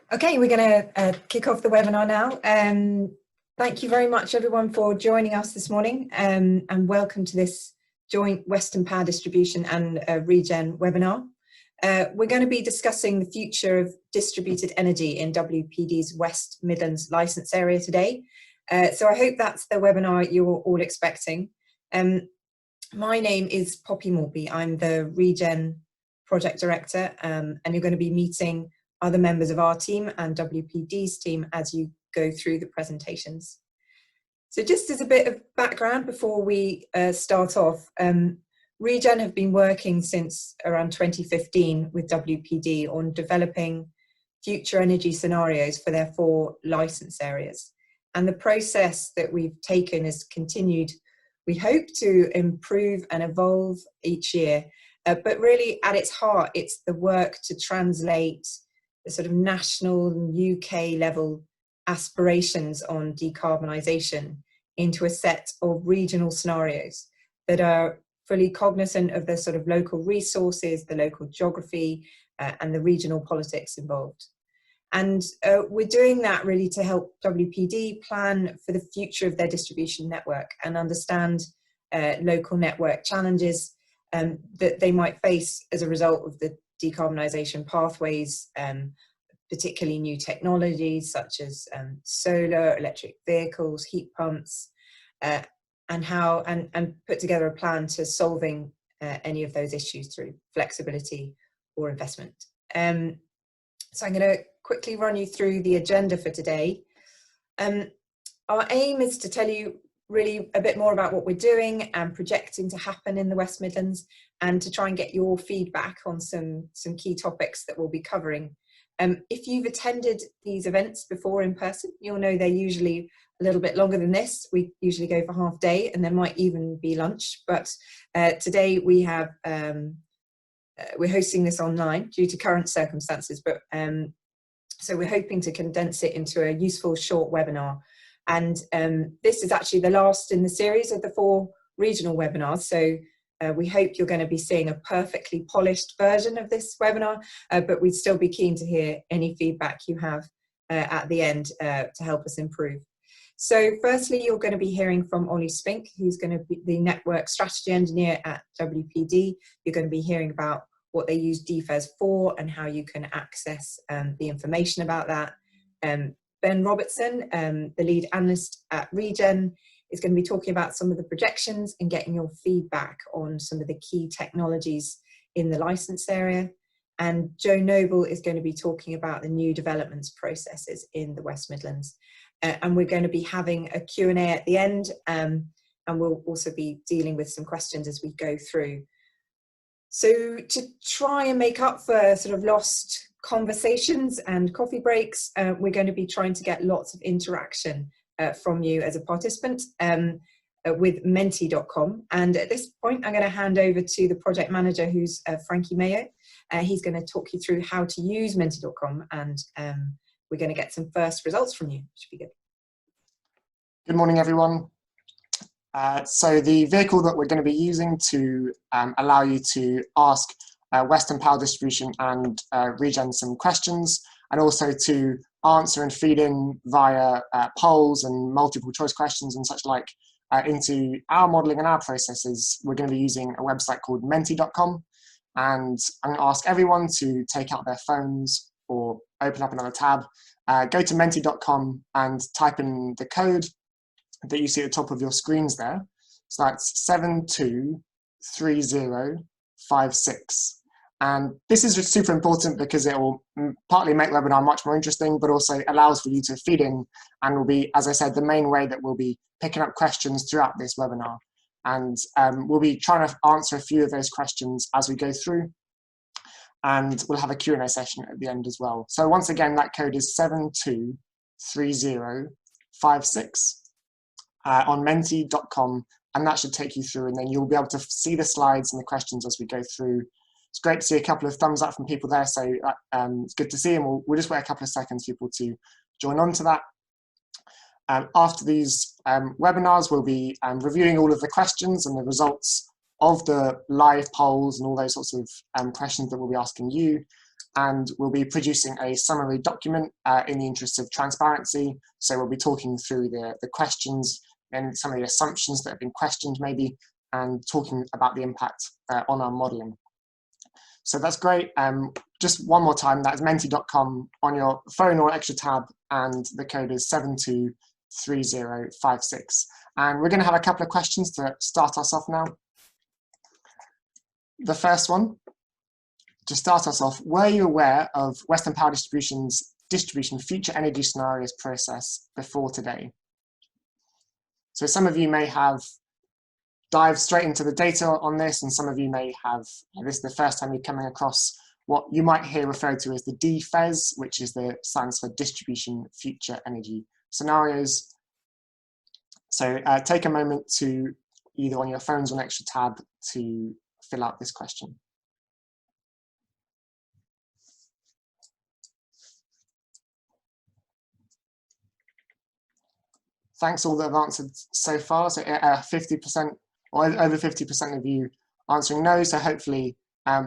Okay, we're going to kick off the webinar now. Thank you very much, everyone, for joining us this morning, and welcome to this joint Western Power Distribution and Regen webinar. We're going to be discussing the future of distributed energy in WPD's West Midlands licence area today. So I hope that's the webinar you're all expecting. My name is Poppy Morby. I'm the Regen Project Director, and you're going to be meeting other members of our team and WPD's team as you go through the presentations. So just as a bit of background before we start off, Regen have been working since around 2015 with WPD on developing future energy scenarios for their 4 licence areas. And the process that we've taken has continued, we hope, to improve and evolve each year. But really at its heart, it's the work to translate the sort of national and UK level aspirations on decarbonisation into a set of regional scenarios that are fully cognizant of the sort of local resources, the local geography, and the regional politics involved. And we're doing that really to help WPD plan for the future of their distribution network and understand local network challenges that they might face as a result of the decarbonisation pathways, particularly new technologies such as solar, electric vehicles, heat pumps, and put together a plan to solving any of those issues through flexibility or investment. So I'm going to quickly run you through the agenda for today. Our aim is to tell you really a bit more about what we're doing and projecting to happen in the West Midlands, and to try and get your feedback on some key topics that we'll be covering. If you've attended these events before in person, you'll know they're usually a little bit longer than this. We usually go for half day, and there might even be lunch. But today we have we're hosting this online due to current circumstances. But so we're hoping to condense it into a useful short webinar. And this is actually the last in the series of the 4 regional webinars. So we hope you're going to be seeing a perfectly polished version of this webinar, but we'd still be keen to hear any feedback you have at the end to help us improve. So firstly, you're going to be hearing from Ollie Spink, who's going to be the Network Strategy Engineer at WPD. You're going to be hearing about what they use DFES for and how you can access the information about that. Ben Robertson, the lead analyst at Regen, is going to be talking about some of the projections and getting your feedback on some of the key technologies in the licence area. And Joe Noble is going to be talking about the new developments processes in the West Midlands. And we're going to be having a Q&A at the end, and we'll also be dealing with some questions as we go through. So to try and make up for sort of lost conversations and coffee breaks, we're going to be trying to get lots of interaction from you as a participant with menti.com. And at this point, I'm going to hand over to the project manager, who's Frankie Mayo. He's going to talk you through how to use menti.com, and we're going to get some first results from you, which should be good. Good morning, everyone. So the vehicle that we're going to be using to allow you to ask Western Power Distribution and Regen some questions, and also to answer and feed in via polls and multiple choice questions and such like into our modelling and our processes, we're going to be using a website called menti.com. And I'm going to ask everyone to take out their phones or open up another tab, go to menti.com and type in the code that you see at the top of your screens there. So that's 723056. And this is just super important because it will partly make the webinar much more interesting, but also allows for you to feed in, and will be, as I said, the main way that we'll be picking up questions throughout this webinar. And we'll be trying to answer a few of those questions as we go through. And we'll have a Q&A session at the end as well. So once again, that code is 723056 on menti.com, and that should take you through, and then you'll be able to see the slides and the questions as we go through. It's great to see a couple of thumbs up from people there, so it's good to see, and we'll just wait a couple of seconds for people to join on to that. After these webinars, we'll be reviewing all of the questions and the results of the live polls and all those sorts of questions that we'll be asking you. and we'll be producing a summary document in the interest of transparency. So we'll be talking through the questions and some of the assumptions that have been questioned maybe, and talking about the impact on our modelling. So that's great. Just one more time, that's menti.com on your phone or extra tab, and the code is 723056. And we're going to have a couple of questions to start us off now. The first one, to start us off, were you aware of Western Power Distribution's distribution future energy scenarios process before today? So some of you may have dived straight into the data on this, and some of you may have, this is the first time you're coming across what you might hear referred to as the DFES, which is the stands for Distribution Future Energy Scenarios. So take a moment to, either on your phones or an extra tab, to fill out this question. Thanks all that have answered so far. So 50% or over 50% of you answering no. So hopefully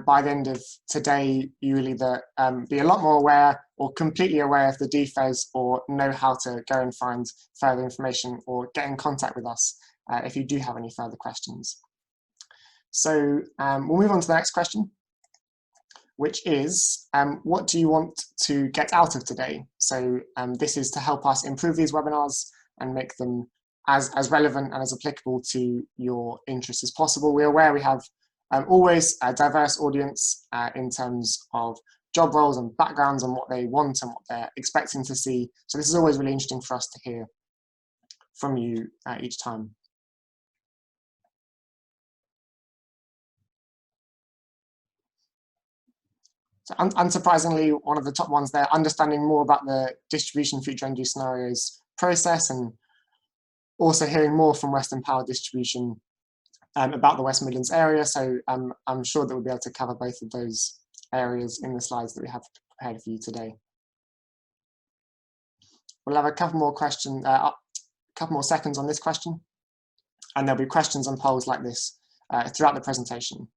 by the end of today, you will either be a lot more aware or completely aware of the DFES, or know how to go and find further information or get in contact with us if you do have any further questions. So we'll move on to the next question, which is, what do you want to get out of today? So this is to help us improve these webinars and make them as relevant and as applicable to your interests as possible. We're aware we have always a diverse audience in terms of job roles and backgrounds and what they want and what they're expecting to see. So this is always really interesting for us to hear from you each time. So unsurprisingly, one of the top ones there, understanding more about the distribution future energy scenarios process, and also hearing more from Western Power Distribution about the West Midlands area. So I'm sure that we'll be able to cover both of those areas in the slides that we have prepared for you today. We'll have a couple more questions, a couple more seconds on this question, and there'll be questions and polls like this throughout the presentation.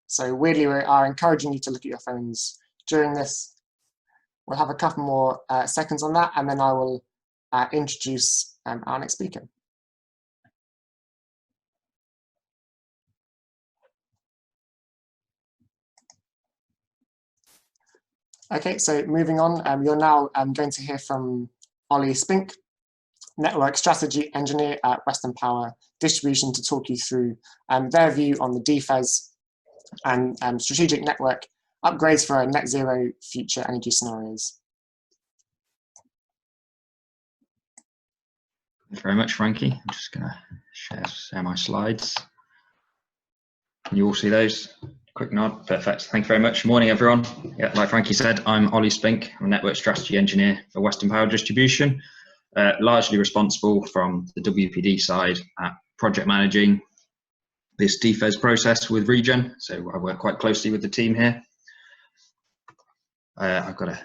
So weirdly, we are encouraging you to look at your phones during this. We'll have a couple more seconds on that, and then I will introduce our next speaker. Okay, so moving on, you're now going to hear from Ollie Spink, Network Strategy Engineer at Western Power Distribution, to talk you through their view on the DFES and strategic network upgrades for net zero future energy scenarios. Thank you very much, Frankie. I'm just going to share my slides. Can you all see those? Quick nod, perfect. Thank you very much. Morning, everyone. Yeah, like Frankie said, I'm Ollie Spink. I'm a Network Strategy Engineer for Western Power Distribution, largely responsible from the WPD side at project managing this DFES process with Regen. So I work quite closely with the team here. I've got a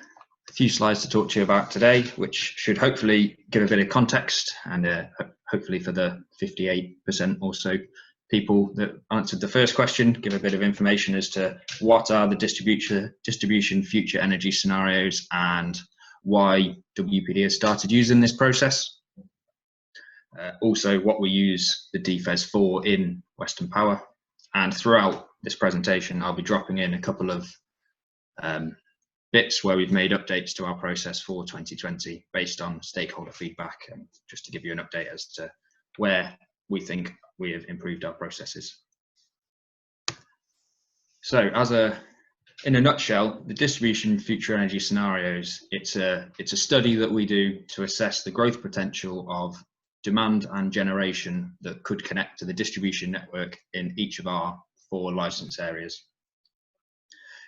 few slides to talk to you about today, which should hopefully give a bit of context, and hopefully for the 58% or so people that answered the first question, give a bit of information as to what are the distribution future energy scenarios and why WPD has started using this process. Also what we use the DFES for in Western Power. And throughout this presentation, I'll be dropping in a couple of bits where we've made updates to our process for 2020 based on stakeholder feedback, and just to give you an update as to where we think we have improved our processes. So in a nutshell, the distribution future energy scenarios, it's a study that we do to assess the growth potential of demand and generation that could connect to the distribution network in each of our 4 license areas.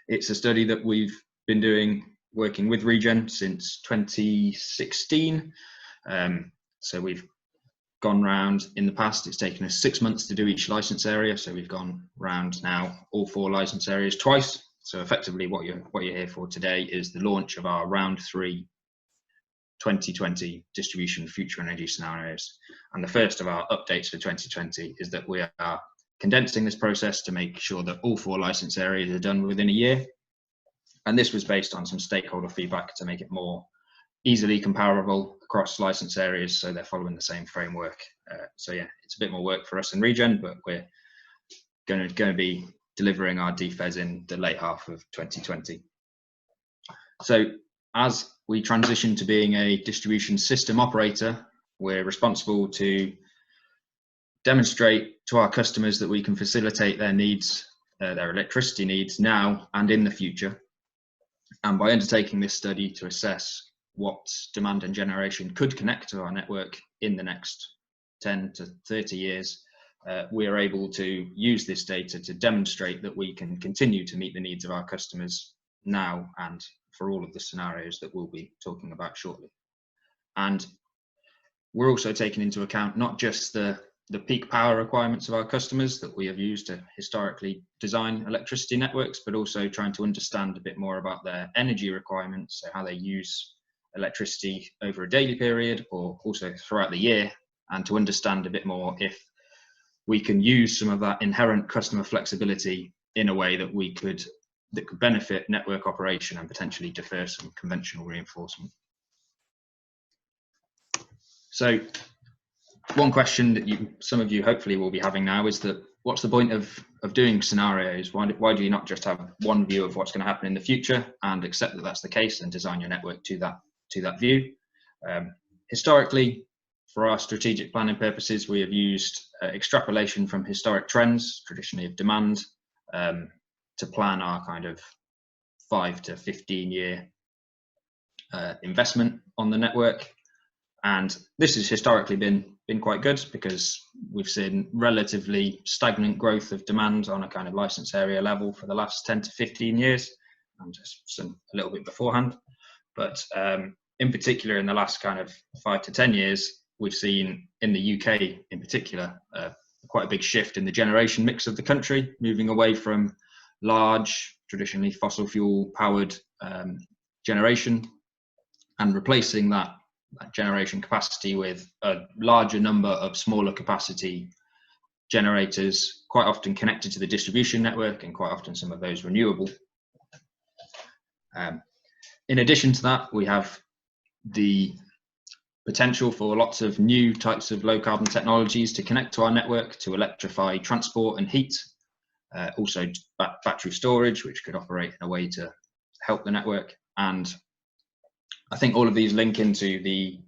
It's a study that we've been working with Regen since 2016. So we've gone round in the past. It's taken us 6 months to do each license area. So we've gone round now all 4 license areas twice. So effectively what you're here for today is the launch of our round 3 2020 distribution future energy scenarios. And the first of our updates for 2020 is that we are condensing this process to make sure that all 4 license areas are done within a year. And this was based on some stakeholder feedback to make it more easily comparable across license areas, so they're following the same framework. So yeah, it's a bit more work for us in Regen, but we're going to be delivering our DFES in the late half of 2020. So as we transition to being a distribution system operator, we're responsible to demonstrate to our customers that we can facilitate their needs, their electricity needs now and in the future. And by undertaking this study to assess what demand and generation could connect to our network in the next 10 to 30 years, we are able to use this data to demonstrate that we can continue to meet the needs of our customers now and for all of the scenarios that we'll be talking about shortly. And we're also taking into account not just the peak power requirements of our customers that we have used to historically design electricity networks, but also trying to understand a bit more about their energy requirements, so how they use electricity over a daily period or also throughout the year, and to understand a bit more if we can use some of that inherent customer flexibility in a way that could benefit network operation and potentially defer some conventional reinforcement. So one question that some of you hopefully will be having now is that what's the point of doing scenarios? Why do you not just have one view of what's going to happen in the future and accept that that's the case and design your network to that view? Historically, for our strategic planning purposes, we have used extrapolation from historic trends, traditionally of demand, to plan our kind of 5 to 15 year investment on the network. And this has historically been quite good because we've seen relatively stagnant growth of demand on a kind of license area level for the last 10 to 15 years, and just a little bit beforehand. But in particular, in the last kind of 5 to 10 years, we've seen in the UK in particular, quite a big shift in the generation mix of the country, moving away from large, traditionally fossil fuel powered generation and replacing that generation capacity with a larger number of smaller capacity generators, quite often connected to the distribution network and quite often some of those renewable. In addition to that, we have the potential for lots of new types of low carbon technologies to connect to our network to electrify transport and heat. Also battery storage, which could operate in a way to help the network. And I think all of these link into the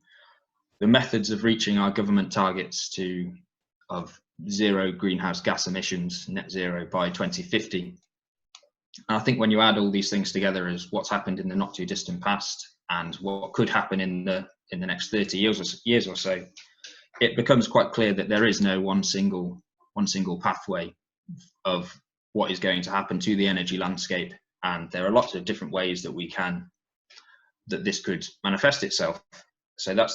methods of reaching our government targets of zero greenhouse gas emissions, net zero by 2050. And I think when you add all these things together as what's happened in the not too distant past and what could happen in the next 30 years or so, it becomes quite clear that there is no one single pathway of what is going to happen to the energy landscape, and there are lots of different ways that this could manifest itself. So that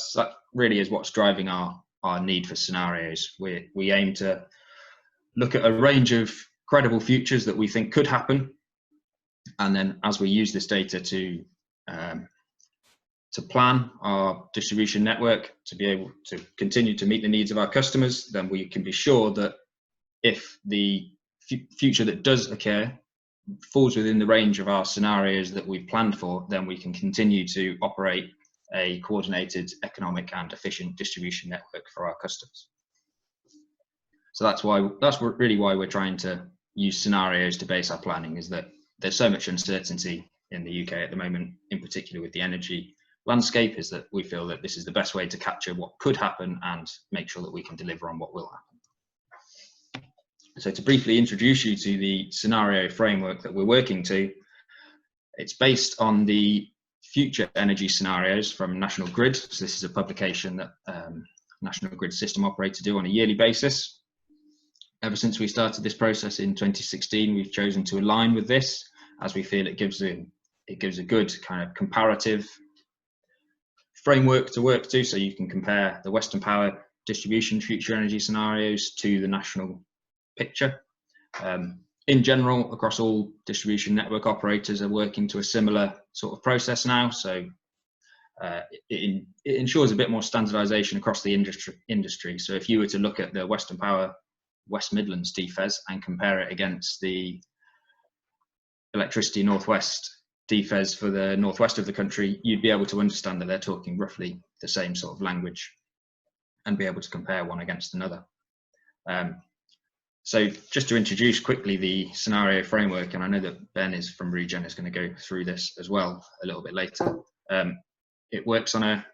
really is what's driving our need for scenarios. We aim to look at a range of credible futures that we think could happen, and then as we use this data to plan our distribution network to be able to continue to meet the needs of our customers, then we can be sure that if the future that does occur falls within the range of our scenarios that we've planned for, then we can continue to operate a coordinated, economic and efficient distribution network for our customers. So that's really why we're trying to use scenarios to base our planning, is that there's so much uncertainty in the UK at the moment, in particular with the energy landscape, is that we feel that this is the best way to capture what could happen and make sure that we can deliver on what will happen. So to briefly introduce you to the scenario framework that we're working to, it's based on the future energy scenarios from National Grid. So this is a publication that National Grid system operator do on a yearly basis. Ever since we started this process in 2016, we've chosen to align with this, as we feel it gives a good kind of comparative framework to work to, so you can compare the Western Power distribution future energy scenarios to the national picture. In general, across all distribution network operators are working to a similar sort of process now, so it ensures a bit more standardization across the industry. So if you were to look at the Western Power West Midlands DFES and compare it against the Electricity Northwest DFES for the northwest of the country, you'd be able to understand that they're talking roughly the same sort of language and be able to compare one against another. So just to introduce quickly the scenario framework, and I know that Ben is from Regen is going to go through this as well a little bit later. It works on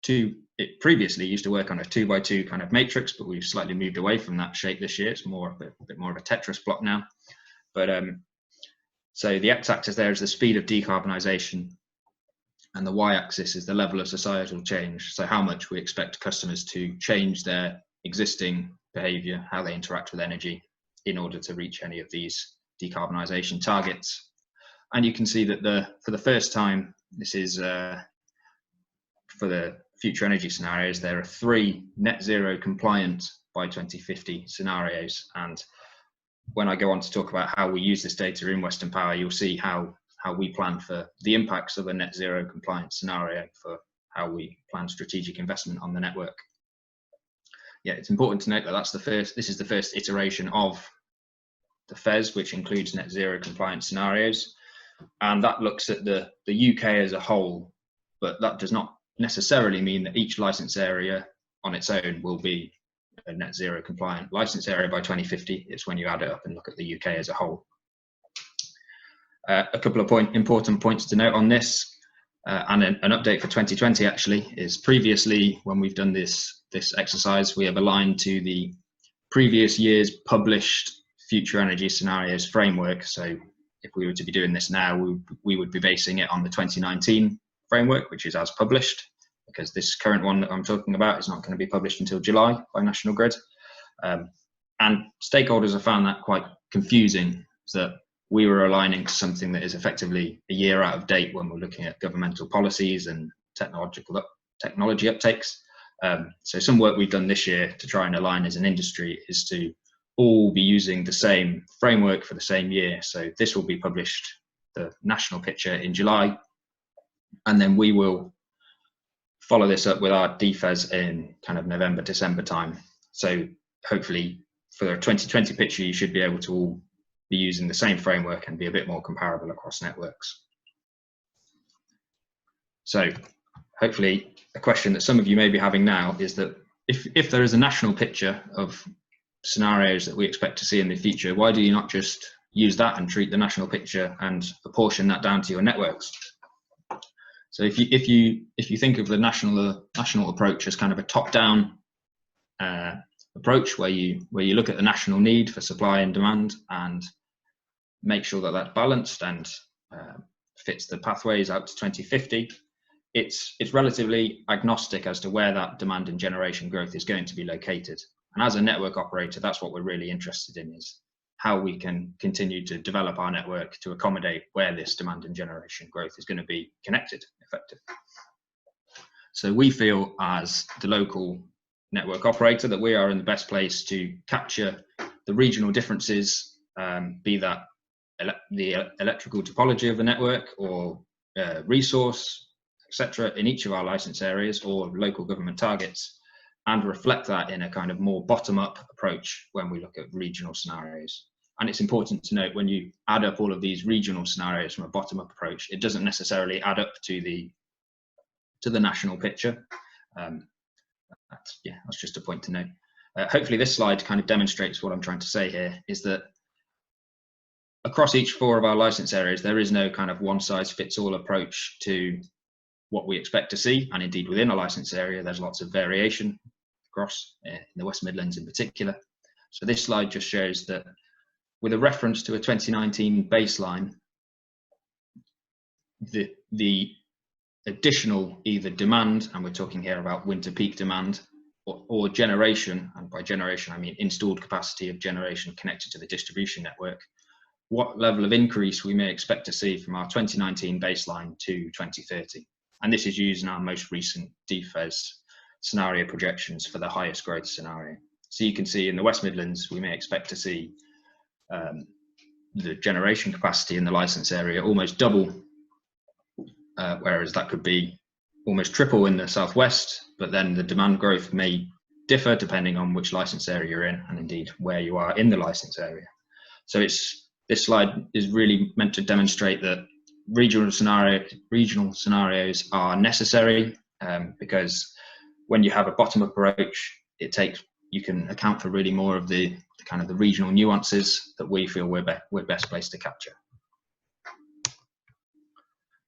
it previously used to work on a 2x2 kind of matrix, but we've slightly moved away from that shape this year. It's a bit more of a Tetris block now. But so the x-axis there is the speed of decarbonisation, and the y-axis is the level of societal change. So how much we expect customers to change their existing behaviour, how they interact with energy in order to reach any of these decarbonisation targets. And you can see that for the first time, this is for the future energy scenarios, there are 3 net zero compliant by 2050 scenarios. And when I go on to talk about how we use this data in Western Power, you'll see how we plan for the impacts of a net zero compliant scenario for how we plan strategic investment on the network. Yeah, it's important to note that this is the first iteration of the FES, which includes net zero compliant scenarios. And that looks at the UK as a whole, but that does not necessarily mean that each license area on its own will be a net zero compliant license area by 2050. It's when you add it up and look at the UK as a whole. A couple of important points to note on this, and an update for 2020 actually, is previously when we've done this exercise, we have aligned to the previous year's published future energy scenarios framework. So if we were to be doing this now, we would be basing it on the 2019 framework, which is as published, because this current one that I'm talking about is not going to be published until July by National Grid. And stakeholders have found that quite confusing, that we were aligning to something that is effectively a year out of date when we're looking at governmental policies and technology uptakes. So some work we've done this year to try and align as an industry is to all be using the same framework for the same year. So this will be published, the national picture, in July, and then we will follow this up with our DFES in kind of November, December time. So hopefully for the 2020 picture, you should be able to all be using the same framework and be a bit more comparable across networks. So hopefully a question that some of you may be having now is that if there is a national picture of scenarios that we expect to see in the future, why do you not just use that and treat the national picture and apportion that down to your networks? So if you think of the national approach as kind of a top-down approach, where you look at the national need for supply and demand and make sure that that's balanced and fits the pathways out to 2050, it's relatively agnostic as to where that demand and generation growth is going to be located. And as a network operator, that's what we're really interested in, is how we can continue to develop our network to accommodate where this demand and generation growth is going to be connected effectively. So we feel as the local network operator that we are in the best place to capture the regional differences, be that the electrical topology of the network or resource, etc., in each of our license areas or local government targets, and reflect that in a kind of more bottom-up approach when we look at regional scenarios. And it's important to note, when you add up all of these regional scenarios from a bottom-up approach, it doesn't necessarily add up to the national picture. That's just a point to note. Hopefully this slide kind of demonstrates what I'm trying to say here, is that across each 4 of our license areas, there is no kind of one-size-fits-all approach to what we expect to see. And indeed, within a license area, there's lots of variation across, in the West Midlands in particular. So this slide just shows that with a reference to a 2019 baseline, the additional either demand, and we're talking here about winter peak demand, or generation, and by generation I mean installed capacity of generation connected to the distribution network, what level of increase we may expect to see from our 2019 baseline to 2030. And this is using our most recent DFES scenario projections for the highest growth scenario. So you can see in the West Midlands, we may expect to see the generation capacity in the license area almost double, whereas that could be almost triple in the southwest, but then the demand growth may differ depending on which license area you're in, and indeed where you are in the license area. So it's this slide is really meant to demonstrate that regional scenarios are necessary, because when you have a bottom-up approach, you can account for really more of the kind of the regional nuances that we feel we're best placed to capture.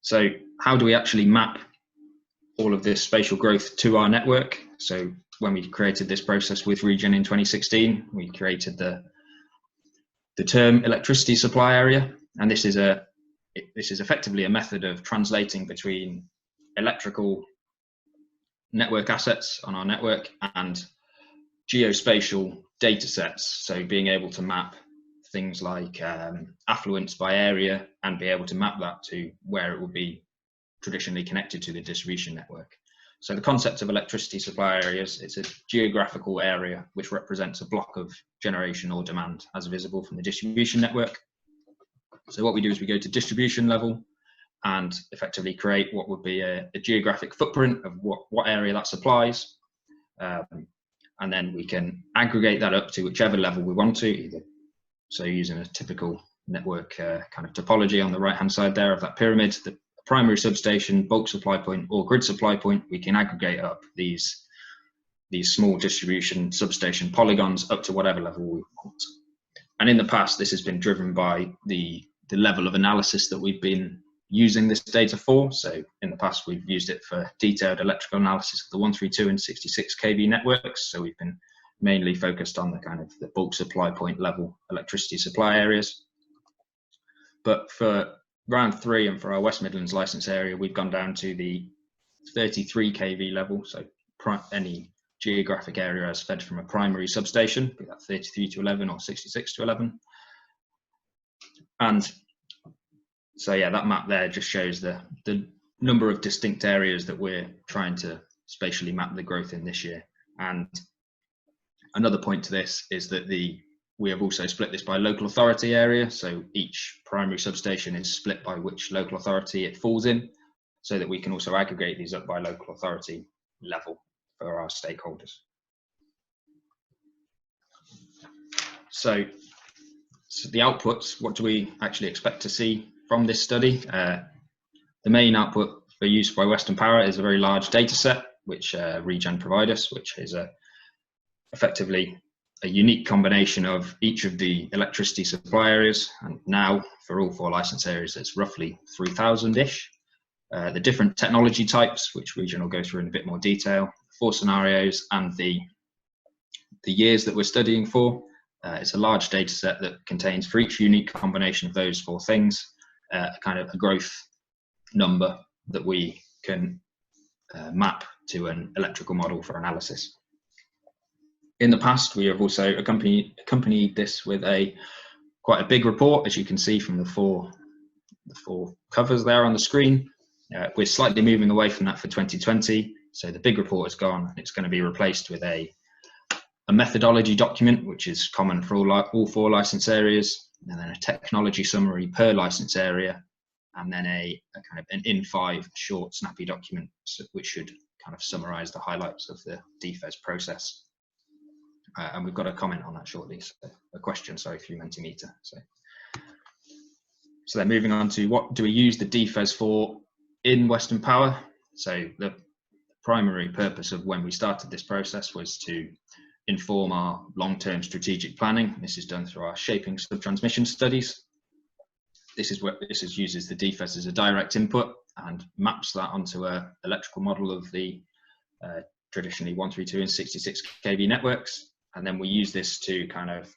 So how do we actually map all of this spatial growth to our network? So when we created this process with Regen in 2016, we created the term electricity supply area, and this is effectively a method of translating between electrical network assets on our network and geospatial data sets. So being able to map things like affluence by area and be able to map that to where it would be traditionally connected to the distribution network. So the concept of electricity supply areas, it's a geographical area which represents a block of generation or demand as visible from the distribution network. So what we do is we go to distribution level and effectively create what would be a geographic footprint of what area that supplies. And then we can aggregate that up to whichever level we want to, either. So using a typical network kind of topology on the right-hand side there of that pyramid, the primary substation, bulk supply point, or grid supply point, we can aggregate up these small distribution substation polygons up to whatever level we want. And in the past, this has been driven by the level of analysis that we've been using this data for. So in the past, we've used it for detailed electrical analysis of the 132 and 66 kV networks. So we've been mainly focused on the kind of the bulk supply point level electricity supply areas. But for round 3 and for our West Midlands license area, we've gone down to the 33 kV level. So any geographic area is fed from a primary substation, be that 33 to 11 or 66 to 11. And so yeah, that map there just shows the number of distinct areas that we're trying to spatially map the growth in this year. And another point to this is that we have also split this by local authority area. So each primary substation is split by which local authority it falls in, so that we can also aggregate these up by local authority level for our stakeholders. So the outputs, what do we actually expect to see from this study? The main output for use by Western Power is a very large data set, which Regen provide us, which is effectively a unique combination of each of the electricity supply areas. And now for all 4 license areas, it's roughly 3,000-ish. The different technology types, which Regen will go through in a bit more detail, 4 scenarios, and the years that we're studying for. It's a large data set that contains, for each unique combination of those 4 things, kind of a growth number that we can map to an electrical model for analysis. In the past, we have also accompanied this with quite a big report, as you can see from the four covers there on the screen. We're slightly moving away from that for 2020, so the big report is gone, and it's going to be replaced with a methodology document, which is common for all 4 license areas, and then a technology summary per license area, and then a kind of an in-5 short, snappy document, which should kind of summarize the highlights of the DFES process. And we've got a comment on that shortly, so a question, sorry, through Mentimeter. So then moving on to what do we use the DFES for in Western Power? So the primary purpose of when we started this process was to inform our long-term strategic planning. This is done through our shaping sub-transmission studies. This uses the DFES as a direct input and maps that onto an electrical model of the traditionally 132 and 66 kV networks. And then we use this to kind of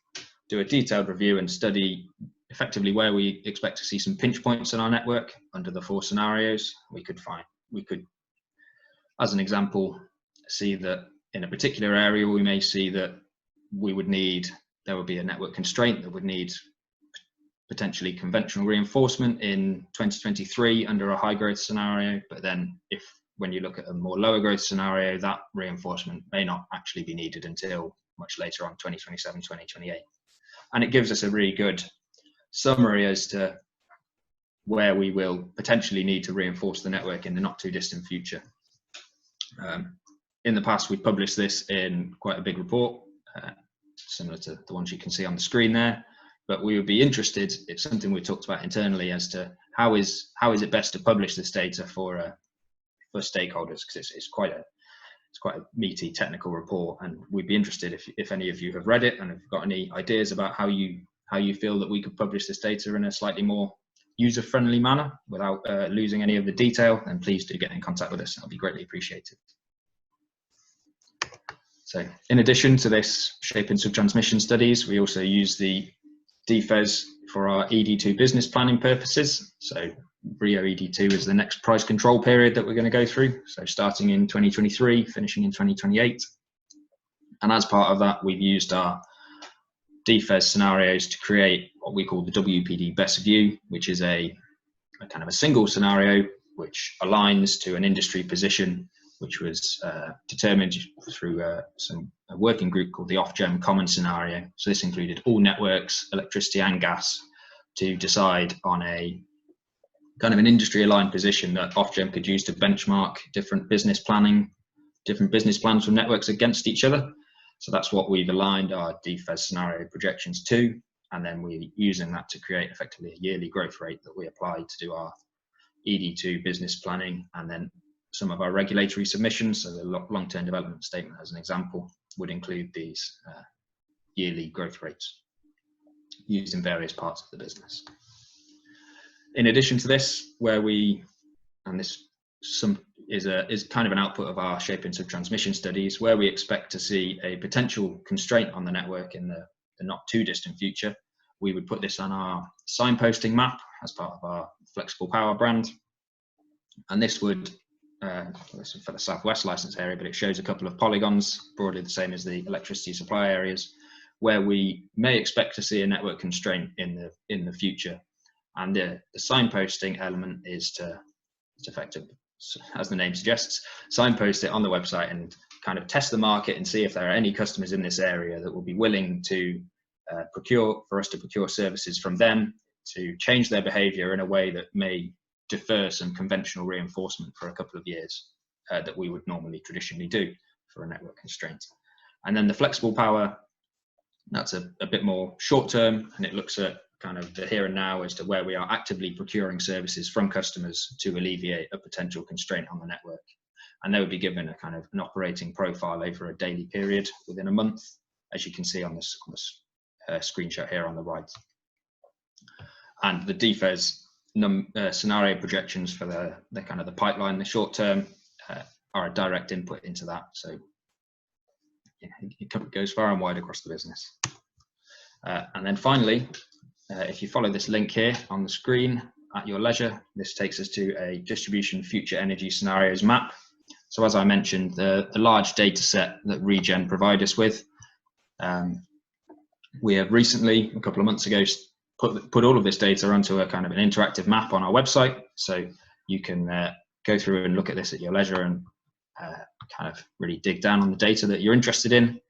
do a detailed review and study effectively where we expect to see some pinch points in our network under the 4 scenarios. We could, as an example, see that in a particular area we may see that there would be a network constraint that would need potentially conventional reinforcement in 2023 under a high growth scenario, but then when you look at a more lower growth scenario, that reinforcement may not actually be needed until much later on, 2027, 2028. And it gives us a really good summary as to where we will potentially need to reinforce the network in the not too distant future. In the past, we've published this in quite a big report, similar to the ones you can see on the screen there. but we would be interested, it's something we talked about internally, as to how is it best to publish this data for stakeholders, because it's quite a meaty technical report, and we'd be interested if any of you have read it and have got any ideas about how you feel that we could publish this data in a slightly more user-friendly manner without losing any of the detail, then please do get in contact with us. That'll be greatly appreciated. So in addition to this shape and subtransmission studies, we also use the DFES for our ED2 business planning purposes. So RIO ED2 is the next price control period that we're going to go through. So starting in 2023, finishing in 2028. And as part of that, we've used our DFES scenarios to create what we call the WPD best view, which is a kind of a single scenario which aligns to an industry position, which was determined through a working group called the Ofgem Common Scenario. So this included all networks, electricity and gas, to decide on a kind of an industry aligned position that Ofgem could use to benchmark different business plans from networks against each other. So that's what we've aligned our DFES scenario projections to, and then we're using that to create effectively a yearly growth rate that we apply to do our ED2 business planning, and then some of our regulatory submissions. So the long-term development statement, as an example, would include these yearly growth rates used in various parts of the business. In addition to this, is kind of an output of our shape and subtransmission studies, where we expect to see a potential constraint on the network in the not too distant future, we would put this on our signposting map as part of our flexible power brand. And this would, this is for the Southwest license area, but it shows a couple of polygons, broadly the same as the electricity supply areas, where we may expect to see a network constraint in the future. And the signposting element is to effectively, as the name suggests, signpost it on the website and kind of test the market and see if there are any customers in this area that will be willing to for us to procure services from them, to change their behavior in a way that may defer some conventional reinforcement for a couple of years that we would normally traditionally do for a network constraint. And then the flexible power, that's a bit more short term, and it looks at kind of the here and now as to where we are actively procuring services from customers to alleviate a potential constraint on the network. And they would be given a kind of an operating profile over a daily period within a month, as you can see on this screenshot here on the right. And the DFES scenario projections for the kind of the pipeline, the short term, are a direct input into that. So it goes far and wide across the business. And then finally, if you follow this link here on the screen at your leisure, this takes us to a distribution future energy scenarios map. So as I mentioned, the large data set that Regen provide us with, we have recently, a couple of months ago, put all of this data onto a kind of an interactive map on our website. So you can go through and look at this at your leisure and kind of really dig down on the data that you're interested in.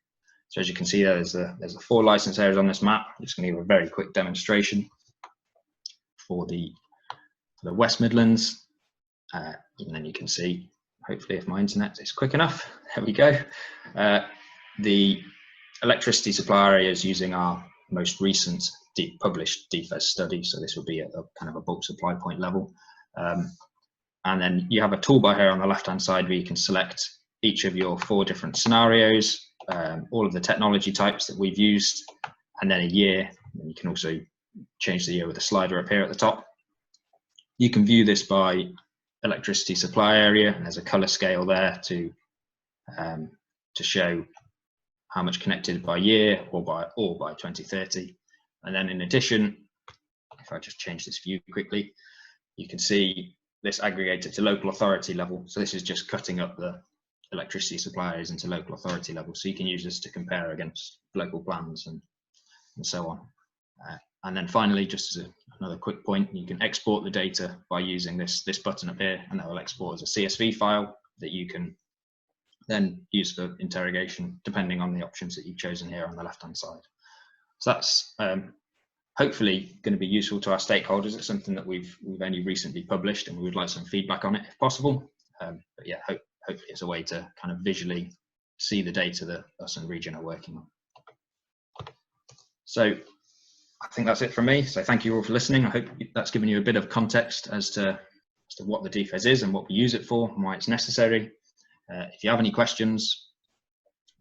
So as you can see, there's the 4 license areas on this map. I'm just going to give a very quick demonstration for the West Midlands. And then you can see, hopefully if my internet is quick enough, there we go. The electricity supply areas using our most recent published DFES study. So this would be at a kind of a bulk supply point level. And then you have a toolbar here on the left-hand side where you can select each of your 4 different scenarios, all of the technology types that we've used, and then a year. And you can also change the year with a slider up here at the top. You can view this by electricity supply area, and there's a color scale there to show how much connected by year or by 2030. And then in addition, if I just change this view quickly, you can see this aggregated to local authority level. So this is just cutting up the electricity suppliers into local authority level. So you can use this to compare against local plans and so on. And then finally, just as another quick point, you can export the data by using this button up here, and that will export as a CSV file that you can then use for interrogation, depending on the options that you've chosen here on the left-hand side. So that's hopefully going to be useful to our stakeholders. It's something that we've only recently published, and we would like some feedback on it if possible. But yeah, hopefully it's a way to kind of visually see the data that us and Regen are working on. So I think that's it from me. So thank you all for listening. I hope that's given you a bit of context as to what the DFES is and what we use it for and why it's necessary. If you have any questions,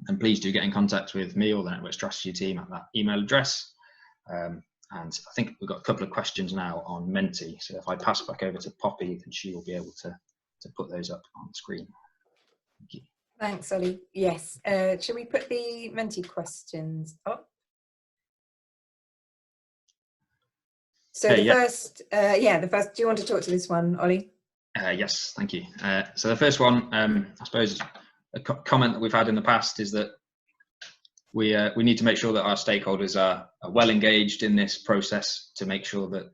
then please do get in contact with me or the network strategy team at that email address. And I think we've got a couple of questions now on Menti. So if I pass back over to Poppy, then she will be able to put those up on the screen. Thank you. Thanks, Ollie. Yes. Shall we put the Menti questions up? So the first, do you want to talk to this one, Ollie? Yes, thank you. So the first one, I suppose a comment that we've had in the past is that we need to make sure that our stakeholders are well engaged in this process to make sure that,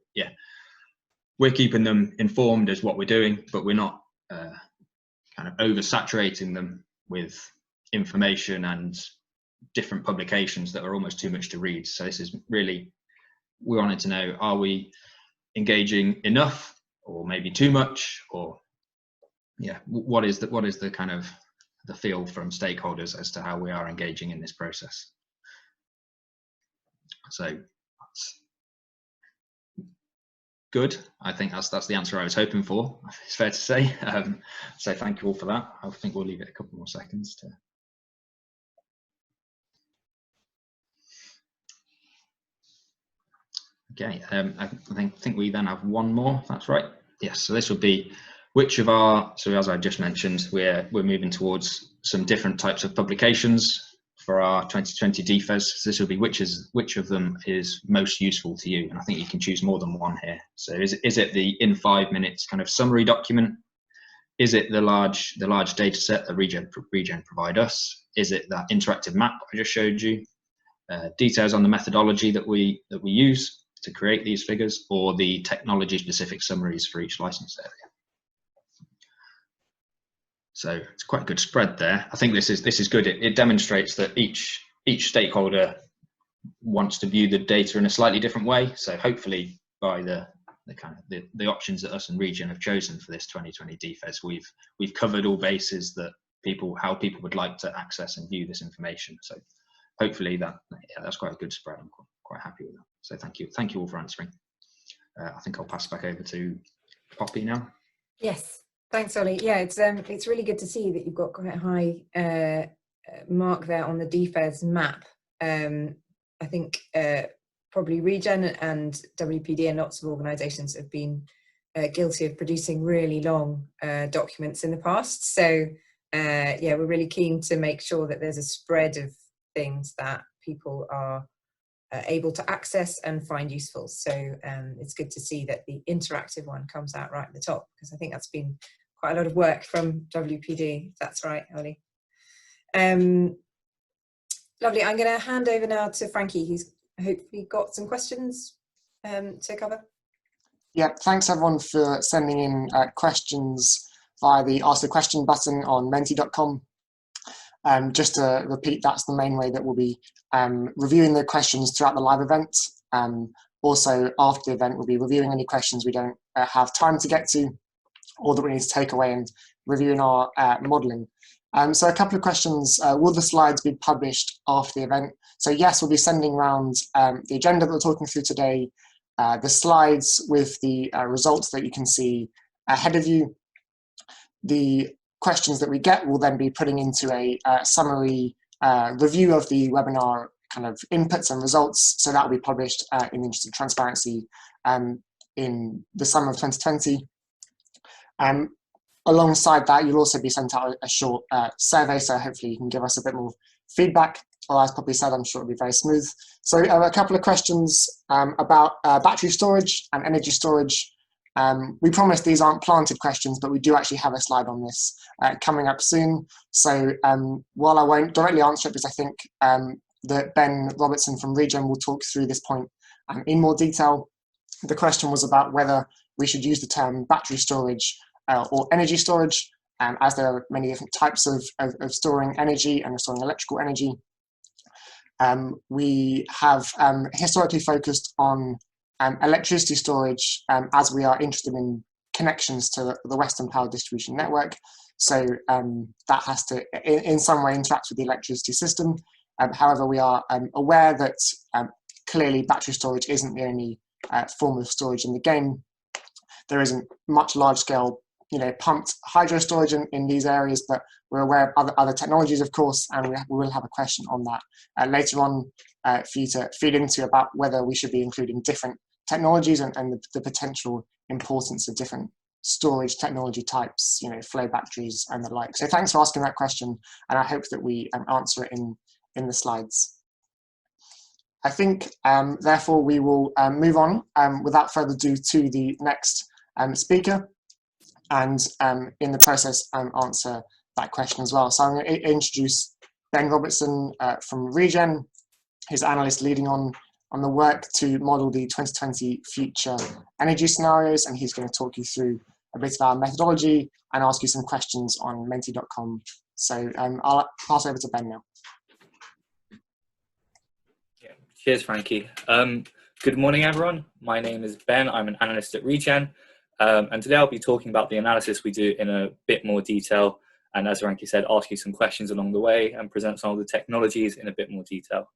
we're keeping them informed as what we're doing, but we're not kind of oversaturating them with information and different publications that are almost too much to read. So this is really, we wanted to know, are we engaging enough or maybe too much, or what is the kind of the feel from stakeholders as to how we are engaging in this process? So that's good. I think that's the answer I was hoping for. It's fair to say. So thank you all for that. I think we'll leave it a couple more seconds to. Okay, I think we then have one more, if that's right. Yes, so this would be which of our, so as I just mentioned, we're moving towards some different types of publications for our 2020 DFES. So this will be which of them is most useful to you, and I think you can choose more than one here. So is it the in 5 minutes kind of summary document? Is it the large data set that Regen provide us? Is it that interactive map I just showed you? Details on the methodology that we use to create these figures, or the technology specific summaries for each license area? So it's quite a good spread there. I think this is good. It demonstrates that each stakeholder wants to view the data in a slightly different way. So hopefully by the options that us and Regen have chosen for this 2020 DFES, we've covered all bases that how people would like to access and view this information. So hopefully that's quite a good spread. I'm quite happy with that. So thank you all for answering. I think I'll pass back over to Poppy now. Yes, thanks, Ollie. Yeah, it's really good to see that you've got quite a high mark there on the DFES map. I think probably Regen and WPD and lots of organisations have been guilty of producing really long documents in the past. So we're really keen to make sure that there's a spread of things that people are able to access and find useful. So it's good to see that the interactive one comes out right at the top, because I think that's been quite a lot of work from WPD. That's right, Ollie. Lovely. I'm going to hand over now to Frankie, who's hopefully got some questions to cover. Yeah, thanks everyone for sending in questions via the Ask a Question button on menti.com. Just to repeat, that's the main way that we'll be reviewing the questions throughout the live event. Also, after the event, we'll be reviewing any questions we don't have time to get to, or that we need to take away and review in our modelling. So a couple of questions. Will the slides be published after the event? So yes, we'll be sending around the agenda that we're talking through today, the slides with the results that you can see ahead of you. The questions that we get will then be putting into a summary review of the webinar kind of inputs and results. So that will be published in the interest of transparency in the summer of 2020. Alongside that, you'll also be sent out a short survey, so hopefully you can give us a bit more feedback. Or as Poppy said, I'm sure it'll be very smooth. So a couple of questions about battery storage and energy storage. We promise these aren't planted questions, but we do actually have a slide on this coming up soon. So while I won't directly answer it, because I think that Ben Robertson from Regen will talk through this point in more detail, the question was about whether we should use the term battery storage or energy storage, as there are many different types of storing energy and storing electrical energy. We have historically focused on electricity storage as we are interested in connections to the Western Power Distribution Network. So that has to, in some way, interact with the electricity system. However, we are aware that clearly battery storage isn't the only form of storage in the game. There isn't much large-scale, pumped hydro storage in these areas, but we're aware of other technologies, of course, and we will have a question on that later on for you to feed into about whether we should be including different technologies and the potential importance of different storage technology types, flow batteries and the like. So thanks for asking that question, and I hope that we answer it in the slides. I think, therefore, we will move on without further ado to the next speaker, and in the process answer that question as well. So I'm going to introduce Ben Robertson from Regen, who's analyst leading on the work to model the 2020 future energy scenarios, and he's going to talk you through a bit of our methodology and ask you some questions on menti.com. So I'll pass over to Ben now. Yeah. Cheers, Frankie. Good morning, everyone. My name is Ben. I'm an analyst at Regen, and today I'll be talking about the analysis we do in a bit more detail, and as Frankie said, ask you some questions along the way and present some of the technologies in a bit more detail.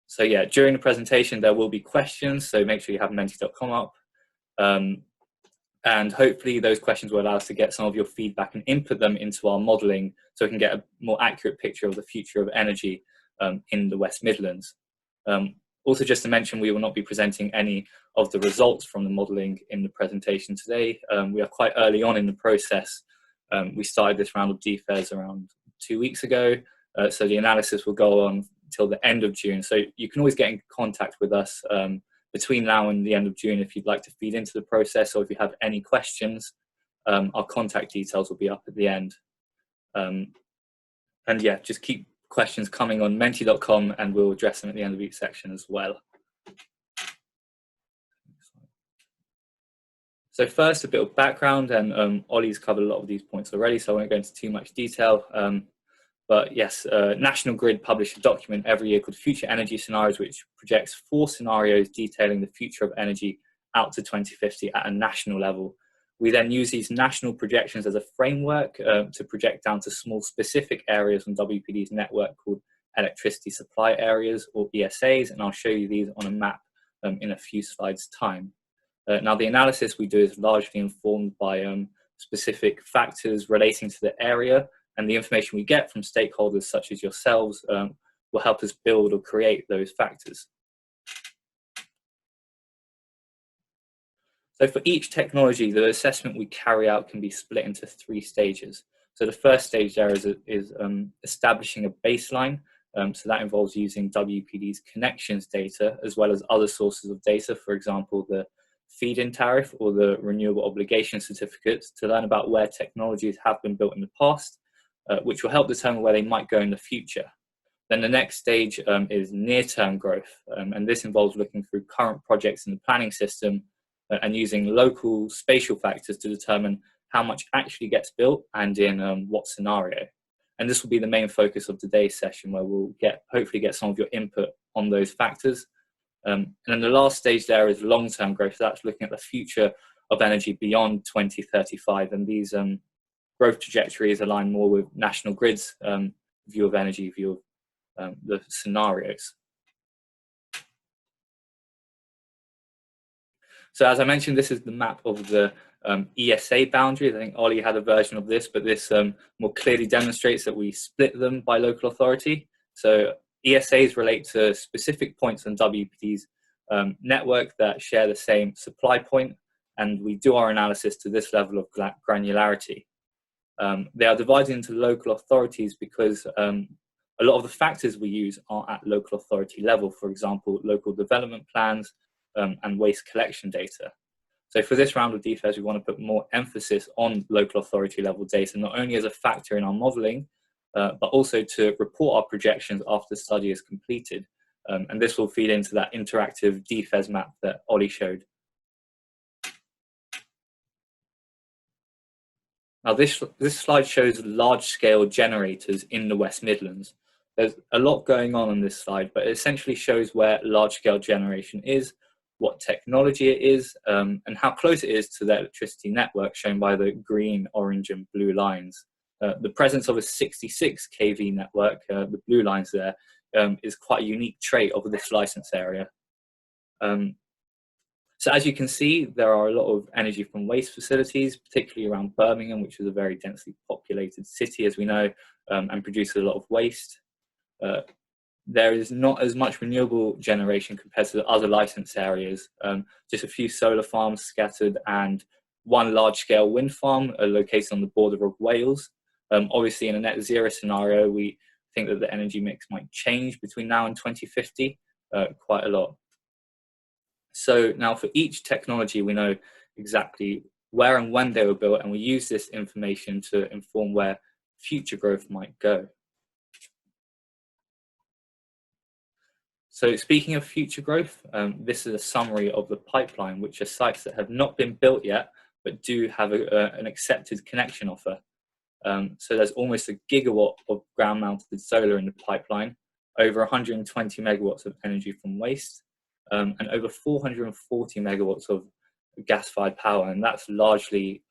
So yeah, during the presentation there will be questions, so make sure you have menti.com up, and hopefully those questions will allow us to get some of your feedback and input them into our modelling so we can get a more accurate picture of the future of energy in the West Midlands. Also, just to mention, we will not be presenting any of the results from the modelling in the presentation today. We are quite early on in the process. We started this round of DFES around 2 weeks ago, so the analysis will go on till the end of June. So you can always get in contact with us between now and the end of June if you'd like to feed into the process, or if you have any questions. Our contact details will be up at the end. And yeah, just keep questions coming on menti.com and we'll address them at the end of each section as well. So first, a bit of background, and Ollie's covered a lot of these points already, so I won't go into too much detail. But yes, National Grid published a document every year called Future Energy Scenarios, which projects 4 scenarios detailing the future of energy out to 2050 at a national level. We then use these national projections as a framework to project down to small specific areas on WPD's network called electricity supply areas, or ESAs, and I'll show you these on a map in a few slides' time. Now, the analysis we do is largely informed by specific factors relating to the area, and the information we get from stakeholders such as yourselves will help us build or create those factors. So for each technology, the assessment we carry out can be split into 3 stages. So the first stage there is establishing a baseline. So that involves using WPD's connections data as well as other sources of data, for example, the feed-in tariff or the renewable obligation certificates, to learn about where technologies have been built in the past, which will help determine where they might go in the future. Then the next stage is near-term growth, and this involves looking through current projects in the planning system and using local spatial factors to determine how much actually gets built and in what scenario. And this will be the main focus of today's session, where we'll hopefully get some of your input on those factors. And then the last stage there is long-term growth. So that's looking at the future of energy beyond 2035, and these growth trajectories align more with National Grid's view of energy, view of the scenarios. So as I mentioned, this is the map of the ESA boundaries. I think Ollie had a version of this, but this more clearly demonstrates that we split them by local authority. So ESAs relate to specific points on WPD's network that share the same supply point, and we do our analysis to this level of granularity. They are divided into local authorities because a lot of the factors we use are at local authority level, for example, local development plans and waste collection data. So for this round of DFES, we want to put more emphasis on local authority level data, not only as a factor in our modelling, but also to report our projections after the study is completed. And this will feed into that interactive DFES map that Ollie showed. Now this slide shows large-scale generators in the West Midlands. There's a lot going on this slide, but it essentially shows where large-scale generation is, what technology it is, and how close it is to the electricity network, shown by the green, orange, and blue lines. The presence of a 66 kV network, the blue lines there, is quite a unique trait of this license area. So as you can see, there are a lot of energy from waste facilities, particularly around Birmingham, which is a very densely populated city, as we know, and produces a lot of waste. There is not as much renewable generation compared to the other license areas, just a few solar farms scattered and one large-scale wind farm located on the border of Wales. Obviously, in a net zero scenario, we think that the energy mix might change between now and 2050 quite a lot. So now for each technology, we know exactly where and when they were built, and we use this information to inform where future growth might go. So speaking of future growth, this is a summary of the pipeline, which are sites that have not been built yet, but do have an accepted connection offer. So there's almost a gigawatt of ground-mounted solar in the pipeline, over 120 megawatts of energy from waste, and over 440 megawatts of gas-fired power, and that's largely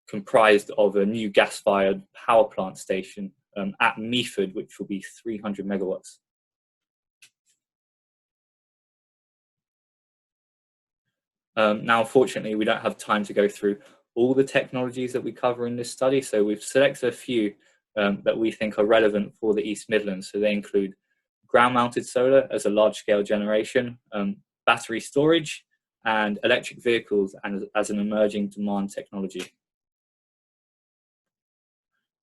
comprised of a new gas-fired power plant station at Meaford, which will be 300 megawatts. Now, unfortunately, we don't have time to go through all the technologies that we cover in this study, so we've selected a few that we think are relevant for the East Midlands. So they include ground-mounted solar as a large-scale generation, battery storage, and electric vehicles as an emerging demand technology.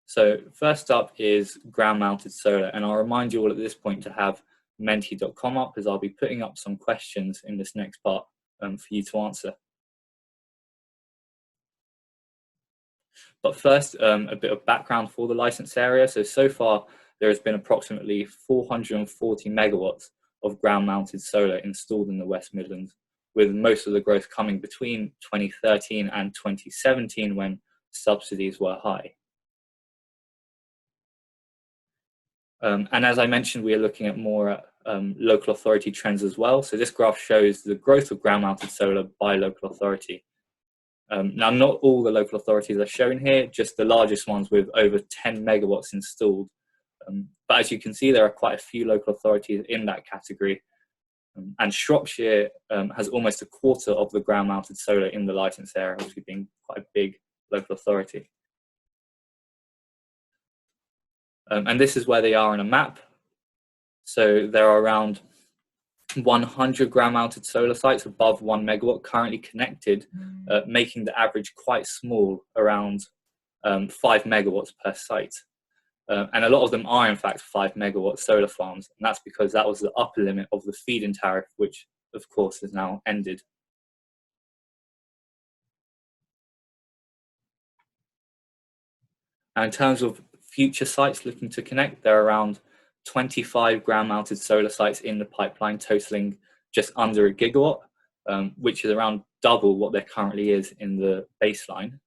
So first up is ground-mounted solar, and I'll remind you all at this point to have menti.com up, as I'll be putting up some questions in this next part for you to answer. But first, a bit of background for the license area. So far, there has been approximately 440 megawatts of ground-mounted solar installed in the West Midlands, with most of the growth coming between 2013 and 2017 when subsidies were high. And as I mentioned, we are looking at more local authority trends as well. So this graph shows the growth of ground-mounted solar by local authority. Now, not all the local authorities are shown here, just the largest ones with over 10 megawatts installed. But as you can see, there are quite a few local authorities in that category. And Shropshire has almost a quarter of the ground-mounted solar in the licence area, obviously being quite a big local authority. And this is where they are on a map. So there are around 100 ground-mounted solar sites above 1 megawatt currently connected, making the average quite small, around 5 megawatts per site. And a lot of them are in fact 5 megawatt solar farms, and that's because that was the upper limit of the feed-in tariff, which of course has now ended. And in terms of future sites looking to connect, there are around 25 ground-mounted solar sites in the pipeline, totaling just under a gigawatt, which is around double what there currently is in the baseline.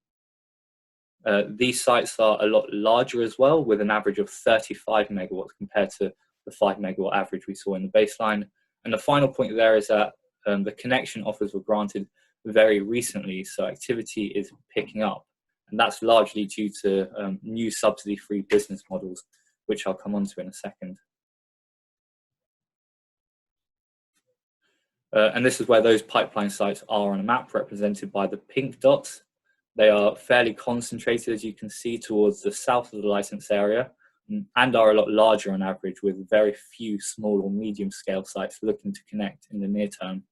These sites are a lot larger as well, with an average of 35 megawatts compared to the 5 megawatt average we saw in the baseline. And the final point there is that the connection offers were granted very recently, so activity is picking up. And that's largely due to new subsidy-free business models, which I'll come on to in a second. And this is where those pipeline sites are on a map, represented by the pink dots. They are fairly concentrated, as you can see, towards the south of the licence area, and are a lot larger on average, with very few small or medium scale sites looking to connect in the near term.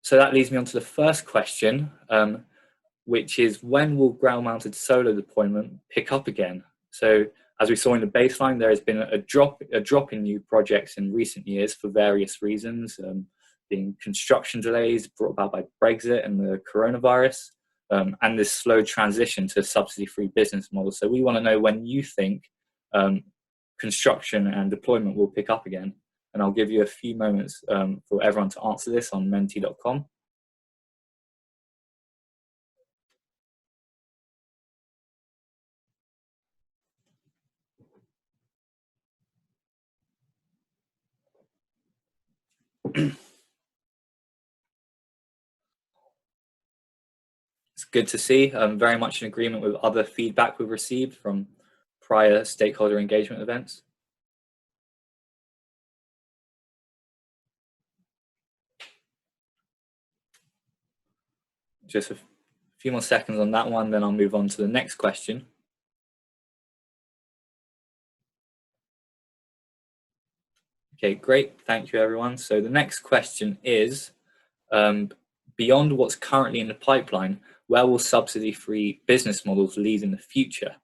So that leads me on to the first question, which is, when will ground-mounted solar deployment pick up again? So as we saw in the baseline, there has been a drop in new projects in recent years for various reasons, being construction delays brought about by Brexit and the coronavirus, and this slow transition to subsidy-free business models. So we want to know when you think construction and deployment will pick up again. And I'll give you a few moments for everyone to answer this on menti.com. It's good to see. I'm very much in agreement with other feedback we've received from prior stakeholder engagement events. Just a few more seconds on that one, then I'll move on to the next question. Okay, great. Thank you, everyone. So the next question is, beyond what's currently in the pipeline, where will subsidy-free business models lead in the future?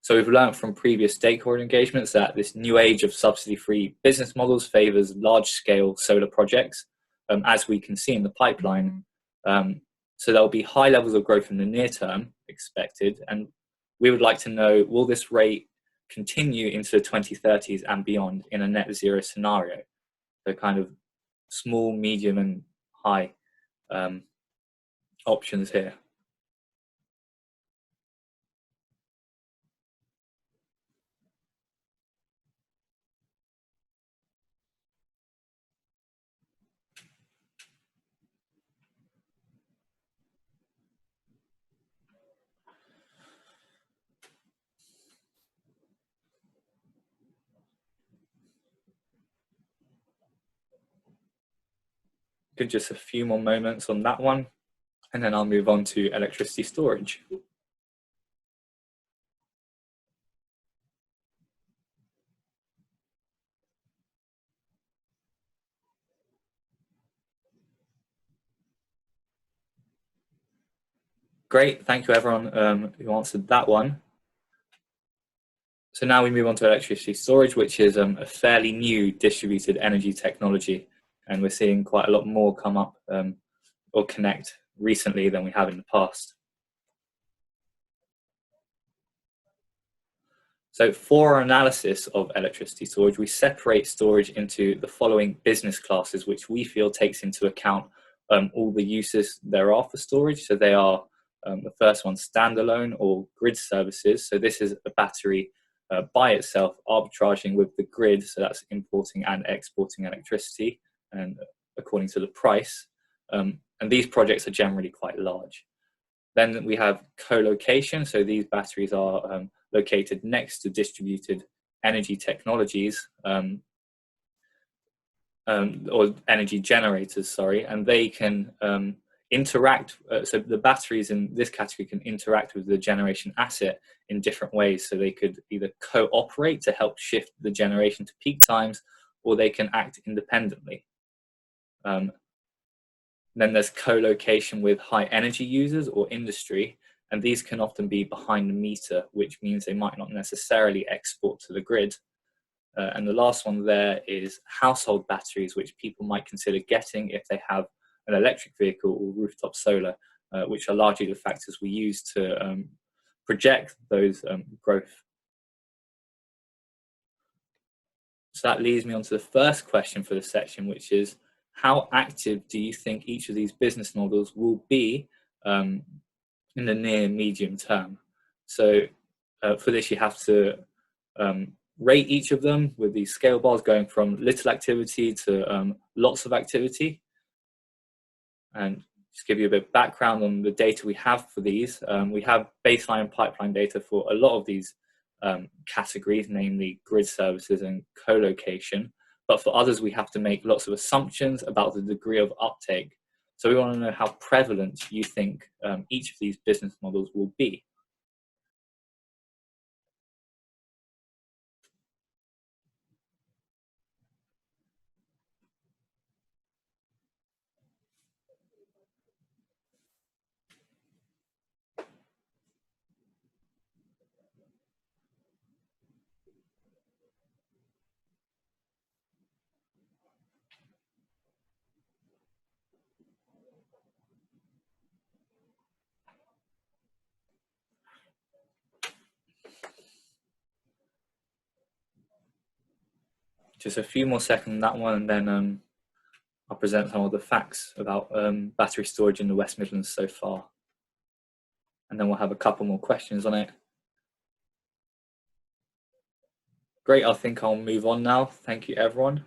So we've learned from previous stakeholder engagements that this new age of subsidy-free business models favors large-scale solar projects, as we can see in the pipeline. So there'll be high levels of growth in the near term expected, and we would like to know, will this rate continue into the 2030s and beyond in a net zero scenario? So kind of small, medium, and high options here. Good, just a few more moments on that one, and then I'll move on to electricity storage. Great, thank you everyone who answered that one. So now we move on to electricity storage, which is a fairly new distributed energy technology, and we're seeing quite a lot more come up or connect recently than we have in the past. So for our analysis of electricity storage, we separate storage into the following business classes, which we feel takes into account all the uses there are for storage. So they are the first one, standalone or grid services. So this is a battery by itself arbitraging with the grid. So that's importing and exporting electricity and according to the price. And these projects are generally quite large. Then we have co-location. So these batteries are located next to distributed energy technologies or energy generators, sorry, and they can interact. So the batteries in this category can interact with the generation asset in different ways. So they could either cooperate to help shift the generation to peak times, or they can act independently. Then there's co-location with high energy users or industry, and these can often be behind the meter, which means they might not necessarily export to the grid. And the last one there is household batteries, which people might consider getting if they have an electric vehicle or rooftop solar, which are largely the factors we use to project those growth. So that leads me on to the first question for the section, which is, how active do you think each of these business models will be in the near medium term? So for this, you have to rate each of them with these scale bars going from little activity to lots of activity. And just give you a bit of background on the data we have for these. We have baseline and pipeline data for a lot of these categories, namely grid services and co-location. But for others, we have to make lots of assumptions about the degree of uptake. So we want to know how prevalent you think each of these business models will be. Just a few more seconds on that one, and then I'll present some of the facts about battery storage in the West Midlands so far. And then we'll have a couple more questions on it. Great, I think I'll move on now. Thank you, everyone.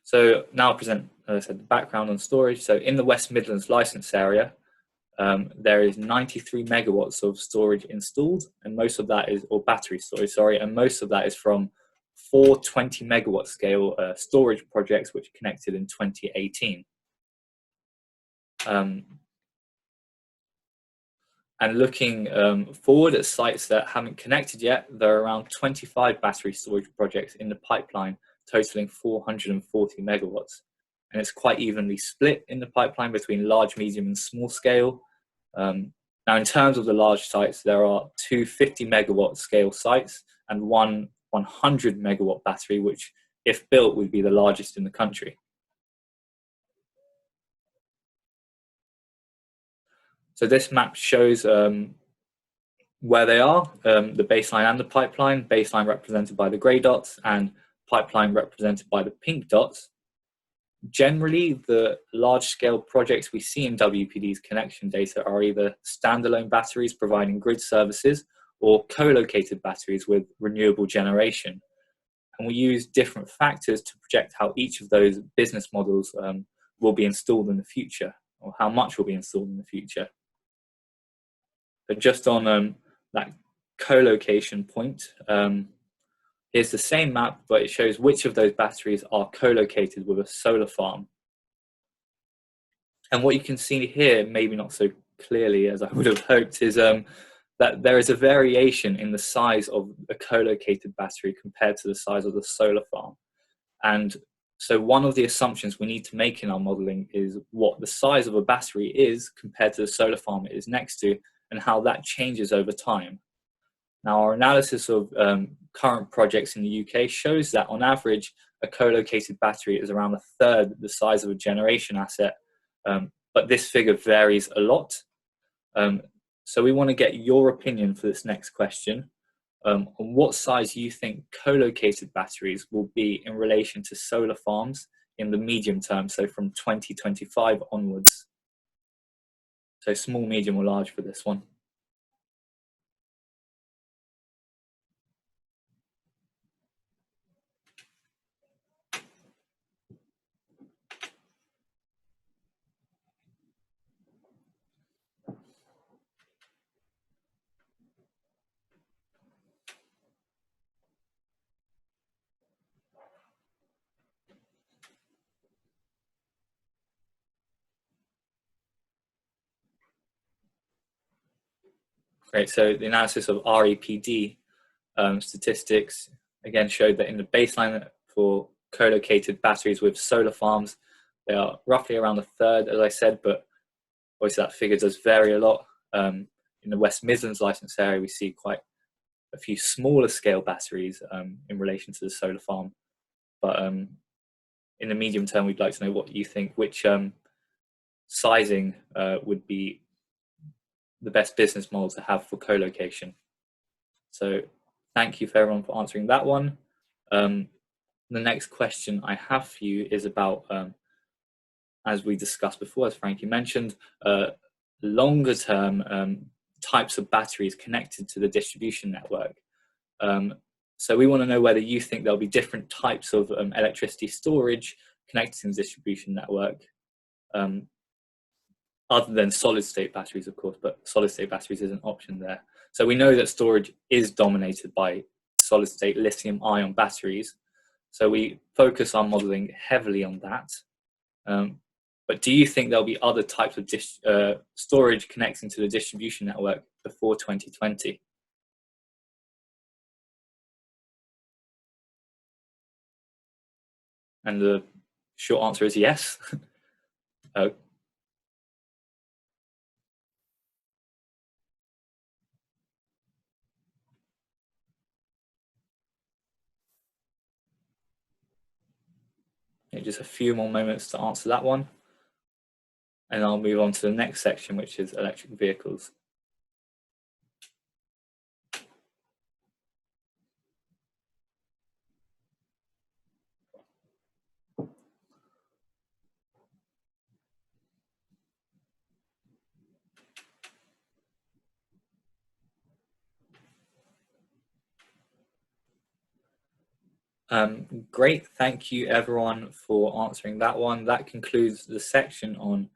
So now I'll present as I said, the background on storage. So in the West Midlands licence area, there is 93 megawatts of storage installed, and most of that is, or battery storage, sorry, and most of that is from 4 20 megawatt scale storage projects which connected in 2018. And looking forward at sites that haven't connected yet, there are around 25 battery storage projects in the pipeline, totaling 440 megawatts. And it's quite evenly split in the pipeline between large, medium, and small scale. Now, in terms of the large sites, there are 2 50 megawatt scale sites and one 100 megawatt battery, which, if built, would be the largest in the country. So this map shows where they are, the baseline and the pipeline, baseline represented by the grey dots and pipeline represented by the pink dots. Generally, the large-scale projects we see in WPD's connection data are either standalone batteries providing grid services or co-located batteries with renewable generation. And we use different factors to project how each of those business models will be installed in the future, or how much will be installed in the future. But just on that co-location point, here's the same map, but it shows which of those batteries are co-located with a solar farm. And what you can see here, maybe not so clearly as I would have hoped, is that there is a variation in the size of a co-located battery compared to the size of the solar farm. And so one of the assumptions we need to make in our modelling is what the size of a battery is compared to the solar farm it is next to, and how that changes over time. Now, our analysis of current projects in the UK shows that on average, a co-located battery is around a third the size of a generation asset, but this figure varies a lot. So we want to get your opinion for this next question on what size you think co-located batteries will be in relation to solar farms in the medium term, so from 2025 onwards. So small, medium or large for this one. Great, so the analysis of WPD statistics again showed that in the baseline for co-located batteries with solar farms, they are roughly around a third, as I said, but obviously that figure does vary a lot. In the West Midlands licence area, we see quite a few smaller scale batteries in relation to the solar farm. But in the medium term, we'd like to know what you think, which sizing would be the best business model to have for co-location. So thank you for everyone for answering that one. The next question I have for you is about, as we discussed before, as Frankie mentioned, longer term types of batteries connected to the distribution network. So we want to know whether you think there'll be different types of electricity storage connected to the distribution network, other than solid state batteries, of course, but solid state batteries is an option there. So we know that storage is dominated by solid state lithium ion batteries. So we focus our modeling heavily on that. But do you think there'll be other types of storage connecting to the distribution network before 2020? And the short answer is yes. Just a few more moments to answer that one. And I'll move on to the next section, which is electric vehicles. Great, thank you everyone for answering that one. That concludes the section on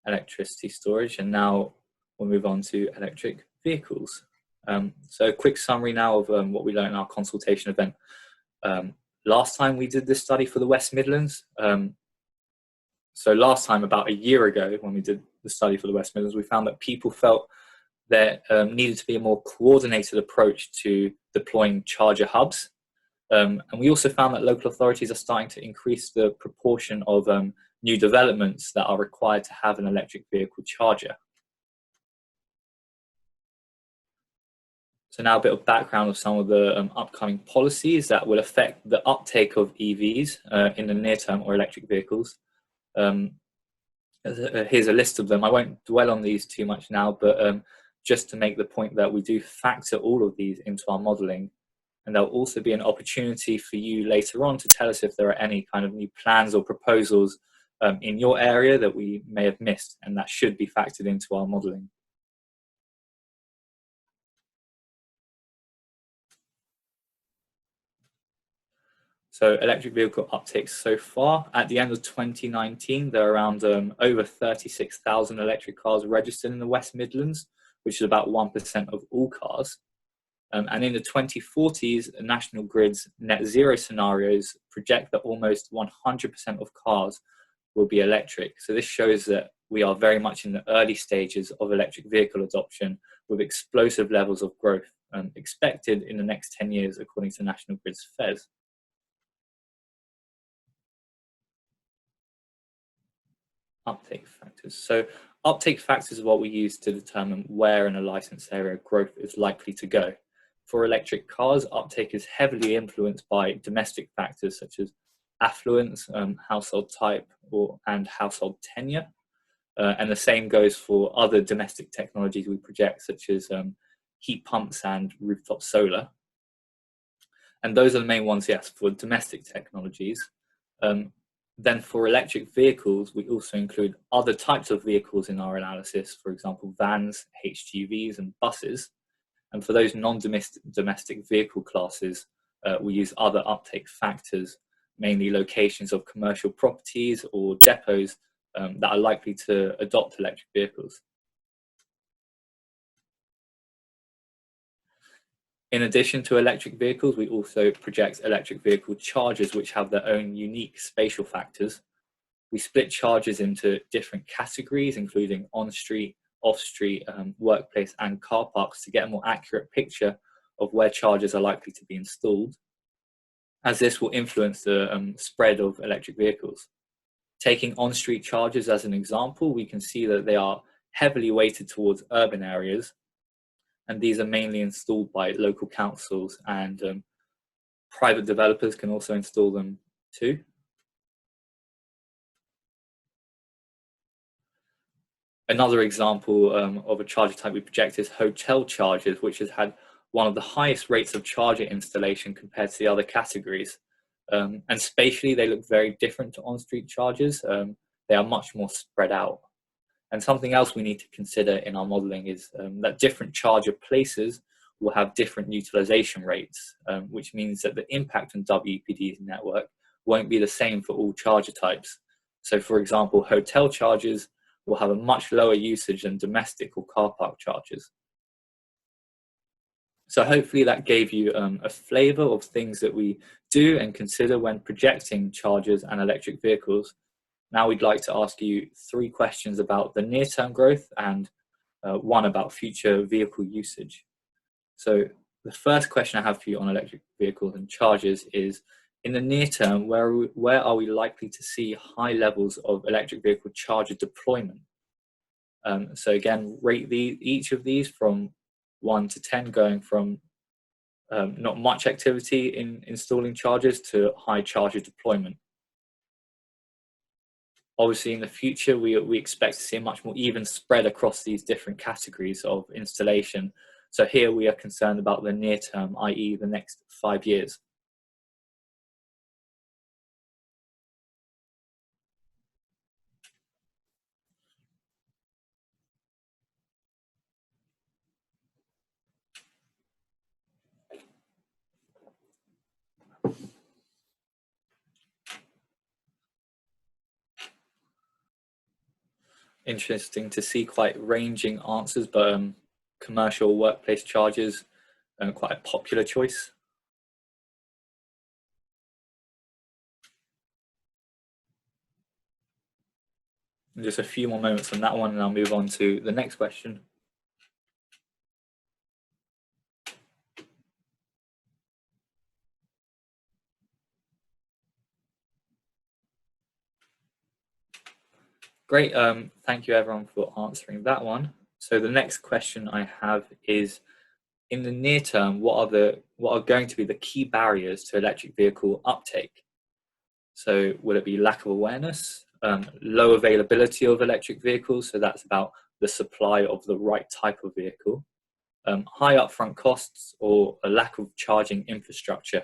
electricity storage, and now we'll move on to electric vehicles. So a quick summary now of what we learned in our consultation event. Last time we did this study for the West Midlands, so last time, about a year ago, when we did the study for the West Midlands, we found that people felt there needed to be a more coordinated approach to deploying charger hubs. And we also found that local authorities are starting to increase the proportion of new developments that are required to have an electric vehicle charger. So now a bit of background of some of the upcoming policies that will affect the uptake of EVs in the near term, or electric vehicles. Here's a list of them. I won't dwell on these too much now, but just to make the point that we do factor all of these into our modelling. And there'll also be an opportunity for you later on to tell us if there are any kind of new plans or proposals in your area that we may have missed, and that should be factored into our modelling. So electric vehicle uptake so far, at the end of 2019, there are around over 36,000 electric cars registered in the West Midlands, which is about 1% of all cars. And in the 2040s, National Grid's net zero scenarios project that almost 100% of cars will be electric. So this shows that we are very much in the early stages of electric vehicle adoption, with explosive levels of growth expected in the next 10 years, according to National Grid's FES. Uptake factors. So uptake factors are what we use to determine where in a licensed area growth is likely to go. For electric cars, uptake is heavily influenced by domestic factors such as affluence, household type, and household tenure. And the same goes for other domestic technologies we project, such as heat pumps and rooftop solar. And those are the main ones, yes, for domestic technologies. Then for electric vehicles, we also include other types of vehicles in our analysis, for example, vans, HGVs, and buses. And for those non-domestic vehicle classes, we use other uptake factors, mainly locations of commercial properties or depots that are likely to adopt electric vehicles. In addition to electric vehicles, we also project electric vehicle chargers, which have their own unique spatial factors. We split chargers into different categories, including on-street, off-street, workplace, and car parks, to get a more accurate picture of where chargers are likely to be installed, as this will influence the spread of electric vehicles. Taking on-street chargers as an example, we can see that they are heavily weighted towards urban areas, and these are mainly installed by local councils, and private developers can also install them too. Another example of a charger type we project is hotel chargers, which has had one of the highest rates of charger installation compared to the other categories. And spatially, they look very different to on-street chargers. They are much more spread out. And something else we need to consider in our modelling is that different charger places will have different utilisation rates, which means that the impact on WPD's network won't be the same for all charger types. So for example, hotel chargers will have a much lower usage than domestic or car park chargers. So hopefully that gave you a flavour of things that we do and consider when projecting chargers and electric vehicles. Now we'd like to ask you 3 questions about the near-term growth and 1 about future vehicle usage. So the first question I have for you on electric vehicles and chargers is, in the near term, where are we likely to see high levels of electric vehicle charger deployment? So again, rate each of these from 1 to 10, going from not much activity in installing chargers to high charger deployment. Obviously, in the future, we expect to see a much more even spread across these different categories of installation. So here we are concerned about the near term, i.e. the next 5 years. interesting to see, quite ranging answers, but commercial workplace charges, quite a popular choice. And just a few more moments on that one, and I'll move on to the next question. Great, thank you everyone for answering that one. So the next question I have is, in the near term, what are going to be the key barriers to electric vehicle uptake? So will it be lack of awareness, low availability of electric vehicles, so that's about the supply of the right type of vehicle, high upfront costs, or a lack of charging infrastructure?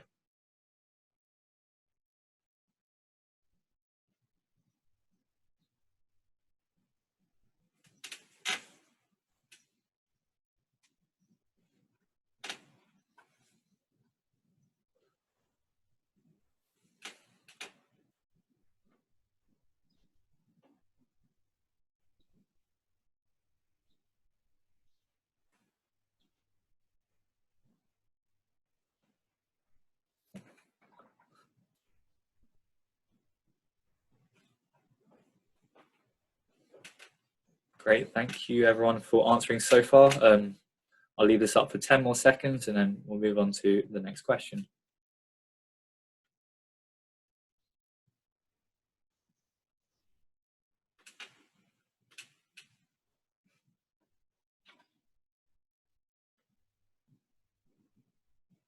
Great, thank you everyone for answering so far. I'll leave this up for 10 more seconds and then we'll move on to the next question.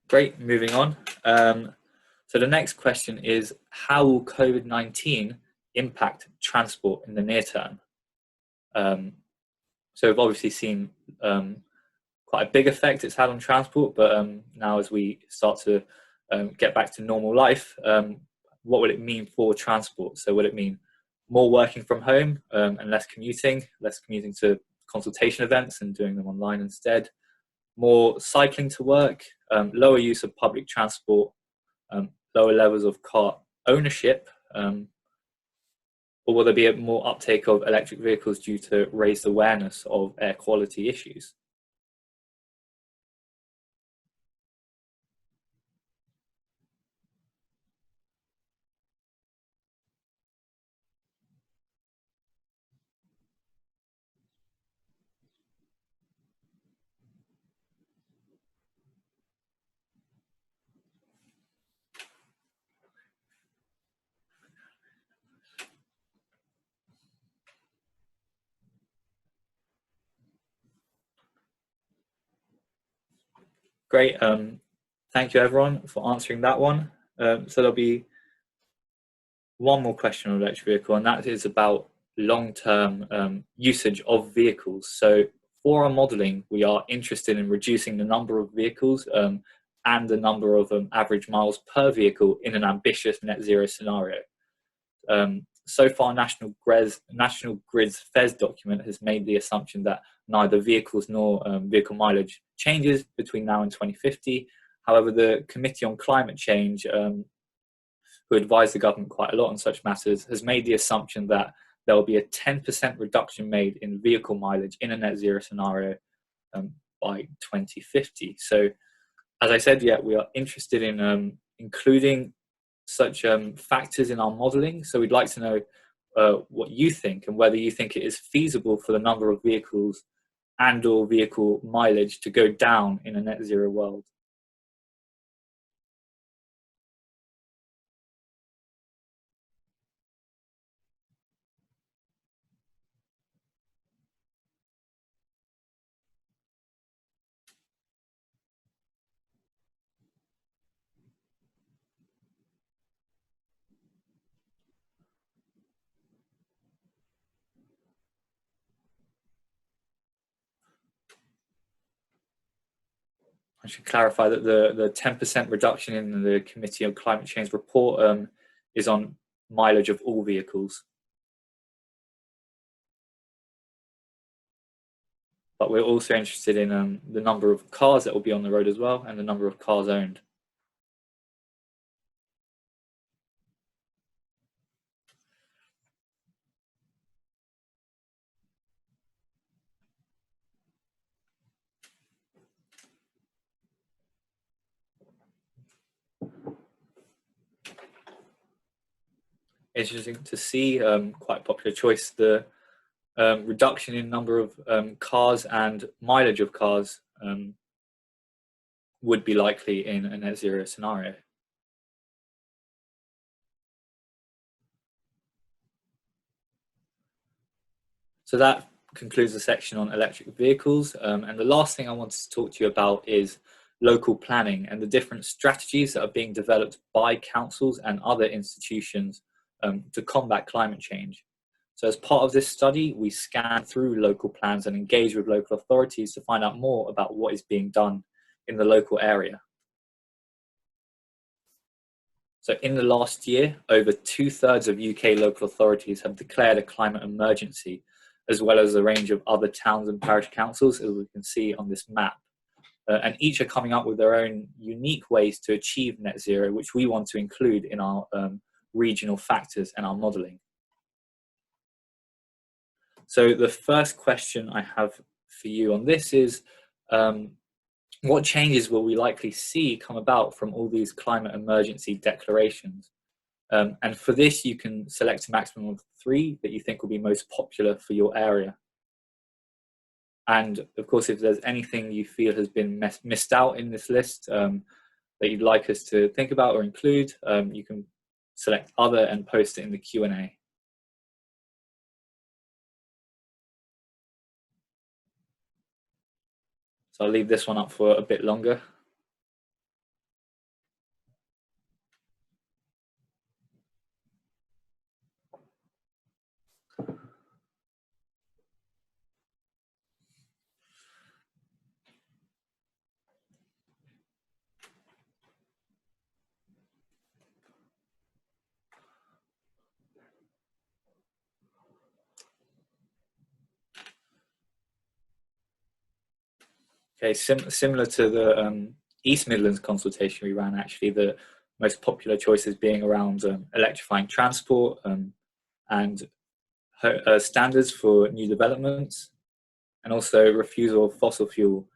Great, moving on. So the next question is, how will COVID-19 impact transport in the near term? So we've obviously seen quite a big effect it's had on transport, but now as we start to get back to normal life, what will it mean for transport? So will it mean more working from home and less commuting to consultation events and doing them online instead? More cycling to work, lower use of public transport, lower levels of car ownership, or will there be a more uptake of electric vehicles due to raised awareness of air quality issues? Great, thank you everyone for answering that one. So there'll be one more question on electric vehicle, and that is about long-term usage of vehicles. So for our modelling, we are interested in reducing the number of vehicles and the number of average miles per vehicle in an ambitious net zero scenario. So far, National Grid's FES document has made the assumption that neither vehicles nor vehicle mileage changes between now and 2050. However, the Committee on Climate Change, who advise the government quite a lot on such matters, has made the assumption that there will be a 10% reduction made in vehicle mileage in a net zero scenario by 2050. So, as I said, yeah, we are interested in including such factors in our modelling. So we'd like to know what you think and whether you think it is feasible for the number of vehicles and or vehicle mileage to go down in a net zero world. I should clarify that the 10% reduction in the Committee on Climate Change report is on mileage of all vehicles. But we're also interested in the number of cars that will be on the road as well, and the number of cars owned. interesting to see. Quite a popular choice. The reduction in number of cars and mileage of cars would be likely in a net zero scenario. So that concludes the section on electric vehicles. And the last thing I wanted to talk to you about is local planning and the different strategies that are being developed by councils and other institutions to combat climate change. So as part of this study, we scan through local plans and engage with local authorities to find out more about what is being done in the local area. So in the last year, over 2/3 of UK local authorities have declared a climate emergency, as well as a range of other towns and parish councils, as we can see on this map. And each are coming up with their own unique ways to achieve net zero, which we want to include in our regional factors and our modelling. So the first question I have for you on this is, what changes will we likely see come about from all these climate emergency declarations? And for this, you can select a maximum of 3 that you think will be most popular for your area. And of course, if there's anything you feel has been missed out in this list that you'd like us to think about or include, you can select other and post it in the Q&A. So I'll leave this one up for a bit longer. Okay, similar to the East Midlands consultation we ran, actually, the most popular choices being around electrifying transport and standards for new developments, and also refusal of fossil fuel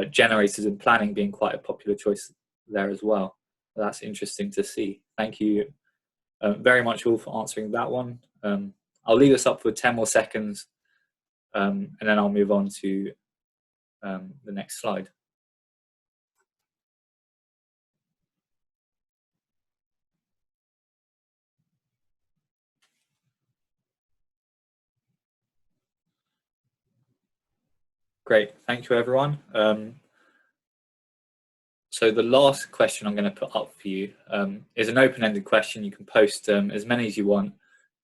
generators and planning being quite a popular choice there as well. That's interesting to see. Thank you very much all for answering that one. I'll leave this up for 10 more seconds and then I'll move on to the next slide. Great, thank you everyone. So the last question I'm going to put up for you is an open-ended question. You can post as many as you want,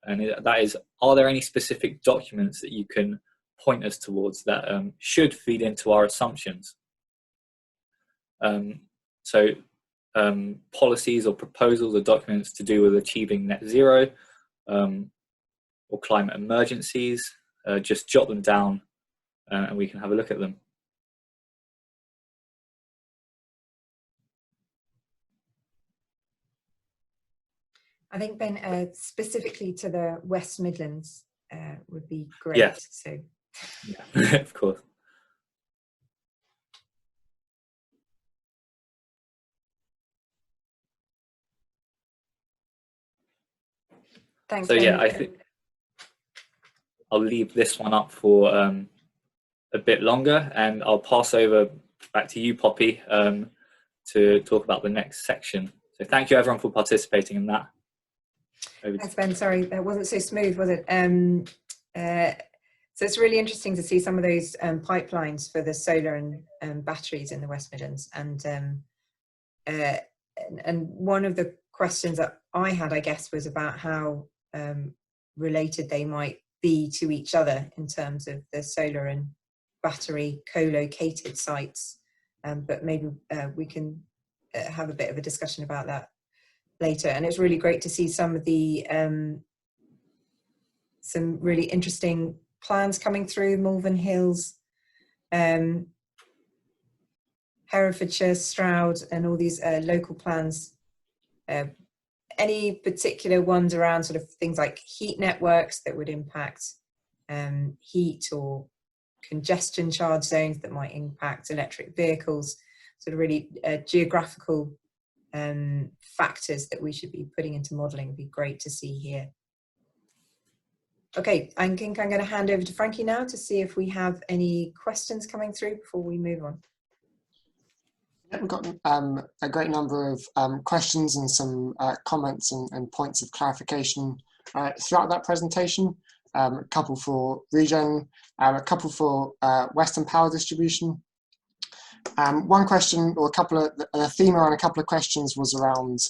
and that is, are there any specific documents that you can point us towards that should feed into our assumptions? Policies or proposals or documents to do with achieving net zero or climate emergencies, just jot them down and we can have a look at them. I think, Ben, specifically to the West Midlands would be great. Yeah. So, yeah, of course. Thanks. So Ben. yeah, I think I'll leave this one up for a bit longer, and I'll pass over back to you, Poppy, to talk about the next section. So thank you everyone for participating in that. Thanks, Ben. Sorry, that wasn't so smooth, was it? So it's really interesting to see some of those pipelines for the solar and batteries in the West Midlands. And one of the questions that I had, I guess, was about how related they might be to each other in terms of the solar and battery co-located sites. But maybe we can have a bit of a discussion about that later. And it's really great to see some of the some really interesting plans coming through. Malvern Hills, Herefordshire, Stroud, and all these local plans. Any particular ones around sort of things like heat networks that would impact heat, or congestion charge zones that might impact electric vehicles, sort of really geographical factors that we should be putting into modelling would be great to see here. Okay, I think I'm going to hand over to Frankie now to see if we have any questions coming through before we move on. Yeah, we've got a great number of questions and some comments and points of clarification throughout that presentation. A couple for Regen, a couple for Western Power Distribution. One question, or a theme around a couple of questions was around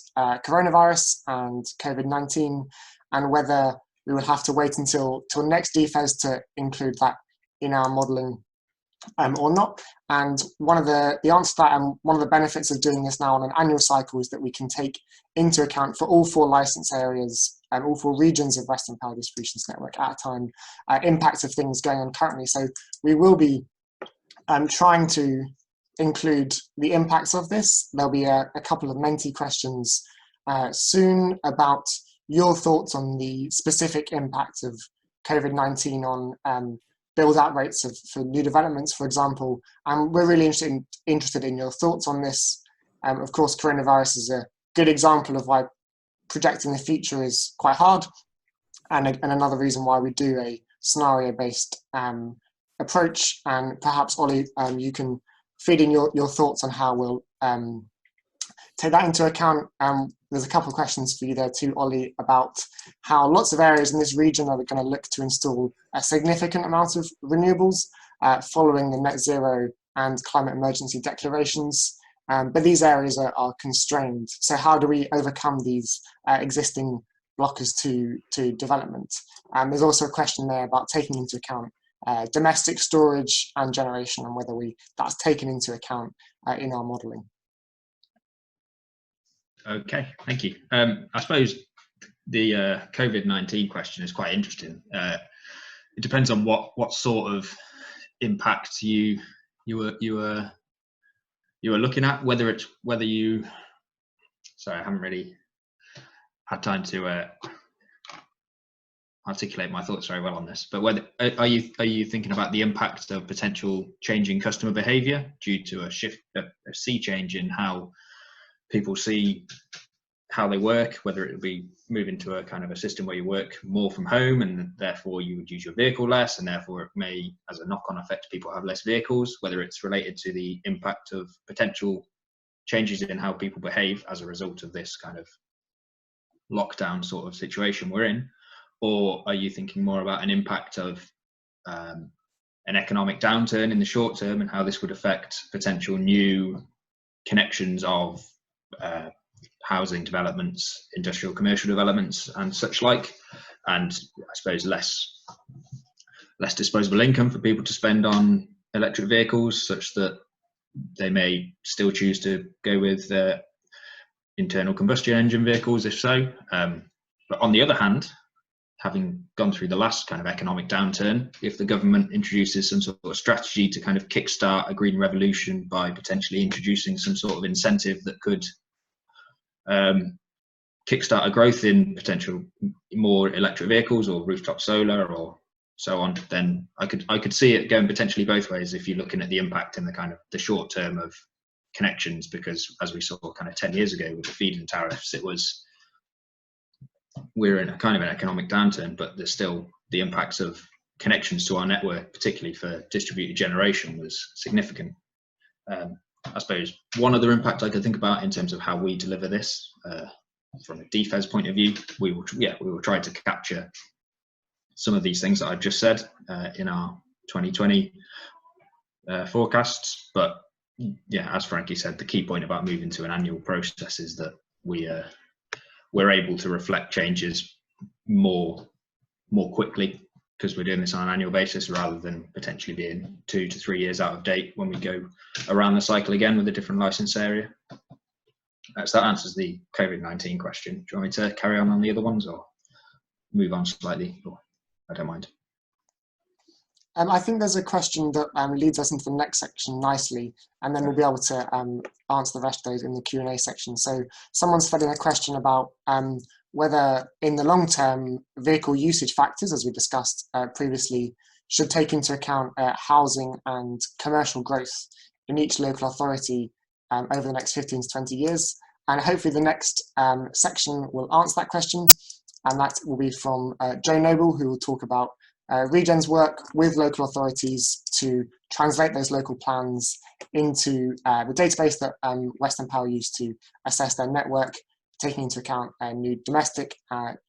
coronavirus and COVID-19, and whether we would have to wait until next DFES to include that in our modelling or not. And one of the answer to that, and one of the benefits of doing this now on an annual cycle, is that we can take into account for all 4 licence areas and all 4 regions of Western Power Distribution's network at a time, impacts of things going on currently. So we will be trying to include the impacts of this. There'll be a couple of Menti questions soon about your thoughts on the specific impact of COVID-19 on build-out rates for new developments, for example. And we're really interested in your thoughts on this. Of course, coronavirus is a good example of why projecting the future is quite hard, and another reason why we do a scenario-based approach. And perhaps, Ollie, you can feed in your thoughts on how we'll take that into account. There's a couple of questions for you there too, Ollie, about how lots of areas in this region are going to look to install a significant amount of renewables following the net zero and climate emergency declarations. But these areas are constrained. So how do we overcome these existing blockers to development? There's also a question there about taking into account domestic storage and generation, and whether that's taken into account in our modelling. Okay, thank you. I suppose the COVID-19 question is quite interesting. It depends on what sort of impact you were looking at. Sorry, I haven't really had time to articulate my thoughts very well on this. But are you thinking about the impact of potential changing customer behaviour due to a sea change in how people see how they work, whether it would be moving to a kind of a system where you work more from home and therefore you would use your vehicle less, and therefore it may, as a knock-on effect, people have less vehicles, whether it's related to the impact of potential changes in how people behave as a result of this kind of lockdown sort of situation we're in, or are you thinking more about an impact of an economic downturn in the short term and how this would affect potential new connections of housing developments, industrial commercial developments and such like, and I suppose less disposable income for people to spend on electric vehicles, such that they may still choose to go with internal combustion engine vehicles if so. But on the other hand, having gone through the last kind of economic downturn, if the government introduces some sort of strategy to kind of kickstart a green revolution by potentially introducing some sort of incentive that could kickstart a growth in potential more electric vehicles or rooftop solar or so on, then I could see it going potentially both ways if you're looking at the impact in the kind of the short term of connections, because as we saw kind of 10 years ago with the feed-in tariffs, we're in a kind of an economic downturn, but there's still the impacts of connections to our network, particularly for distributed generation, was significant. I suppose one other impact I could think about in terms of how we deliver this from a DFES point of view, we will try to capture some of these things that I've just said in our 2020 forecasts. But yeah, as Frankie said, the key point about moving to an annual process is that we're able to reflect changes more quickly, because we're doing this on an annual basis rather than potentially being 2 to 3 years out of date when we go around the cycle again with a different license area. So that answers the COVID-19 question. Do you want me to carry on the other ones or move on slightly? Or I don't mind. I think there's a question that leads us into the next section nicely, and then we'll be able to answer the rest of those in the Q&A section. So someone's fed in a question about whether in the long term vehicle usage factors, as we discussed previously, should take into account housing and commercial growth in each local authority over the next 15 to 20 years. And hopefully the next section will answer that question. and that will be from Joe Noble, who will talk about Regen's work with local authorities to translate those local plans into the database that Western Power used to assess their network, taking into account new domestic,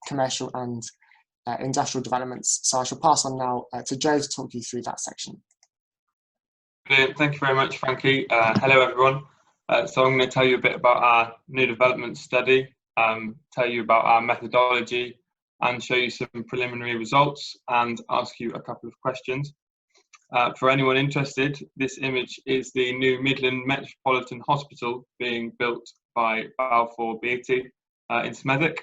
commercial and industrial developments. So I shall pass on now to Joe to talk you through that section. Brilliant. Thank you very much, Frankie. Hello, everyone. So I'm going to tell you a bit about our new development study, tell you about our methodology, and show you some preliminary results and ask you a couple of questions. For anyone interested, this image is the new Midland Metropolitan Hospital being built by Balfour Beatty in Smethwick,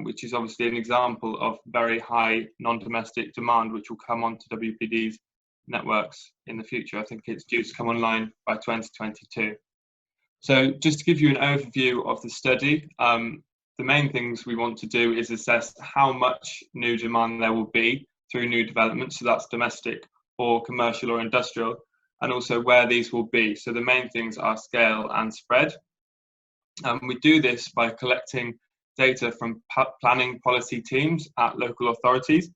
which is obviously an example of very high non-domestic demand, which will come onto WPD's networks in the future. I think it's due to come online by 2022. So just to give you an overview of the study, the main things we want to do is assess how much new demand there will be through new developments, so that's domestic or commercial or industrial, and also where these will be. So the main things are scale and spread. We do this by collecting data from planning policy teams at local authorities.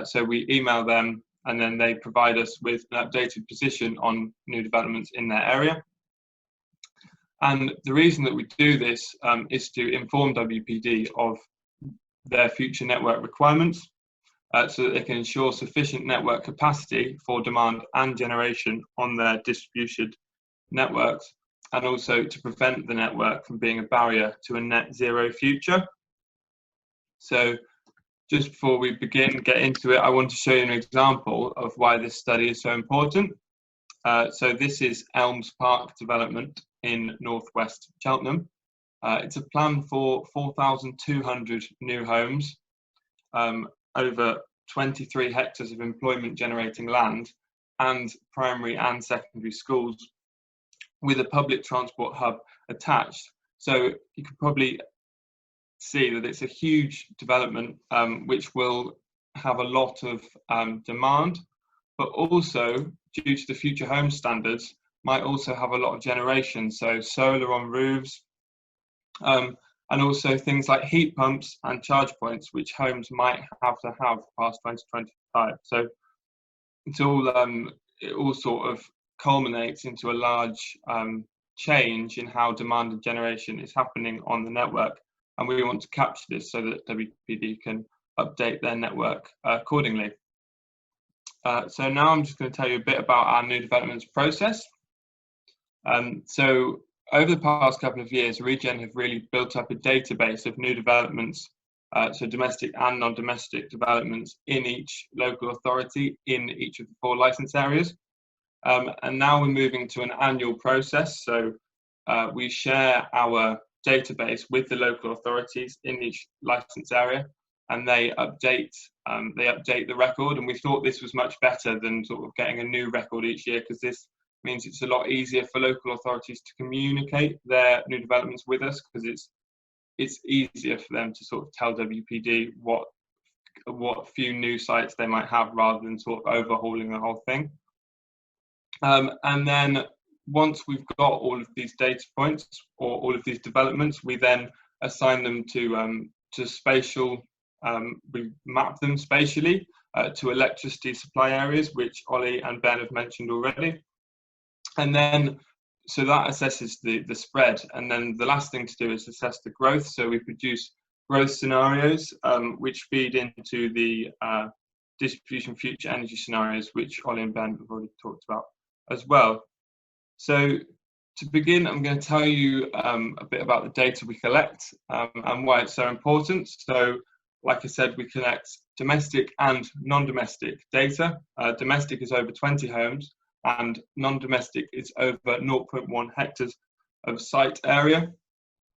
So we email them and then they provide us with an updated position on new developments in their area. And the reason that we do this is to inform WPD of their future network requirements so that they can ensure sufficient network capacity for demand and generation on their distributed networks, and also to prevent the network from being a barrier to a net zero future. So just before we get into it, I want to show you an example of why this study is so important. So this is Elms Park development in northwest Cheltenham. It's a plan for 4,200 new homes, over 23 hectares of employment generating land, and primary and secondary schools with a public transport hub attached. So you could probably see that it's a huge development which will have a lot of demand, but also due to the future home standards might also have a lot of generation, so solar on roofs, and also things like heat pumps and charge points, which homes might have to have past 2025. So it's all it all sort of culminates into a large change in how demand and generation is happening on the network, and we want to capture this so that WPD can update their network accordingly. So now I'm just going to tell you a bit about our new developments process. So over the past couple of years, Regen have really built up a database of new developments, so domestic and non-domestic developments in each local authority in each of the 4 licence areas. And now we're moving to an annual process. So we share our database with the local authorities in each licence area, and they update the record. And we thought this was much better than sort of getting a new record each year, because this means it's a lot easier for local authorities to communicate their new developments with us, because it's easier for them to sort of tell WPD what few new sites they might have, rather than sort of overhauling the whole thing. And then once we've got all of these data points or all of these developments, we then assign them to spatial. We map them spatially to electricity supply areas, which Ollie and Ben have mentioned already. And then, so that assesses the spread. And then the last thing to do is assess the growth. So we produce growth scenarios, which feed into the distribution future energy scenarios, which Ollie and Ben have already talked about as well. So to begin, I'm going to tell you a bit about the data we collect and why it's so important. So like I said, we collect domestic and non-domestic data. Domestic is over 20 homes, and non-domestic is over 0.1 hectares of site area.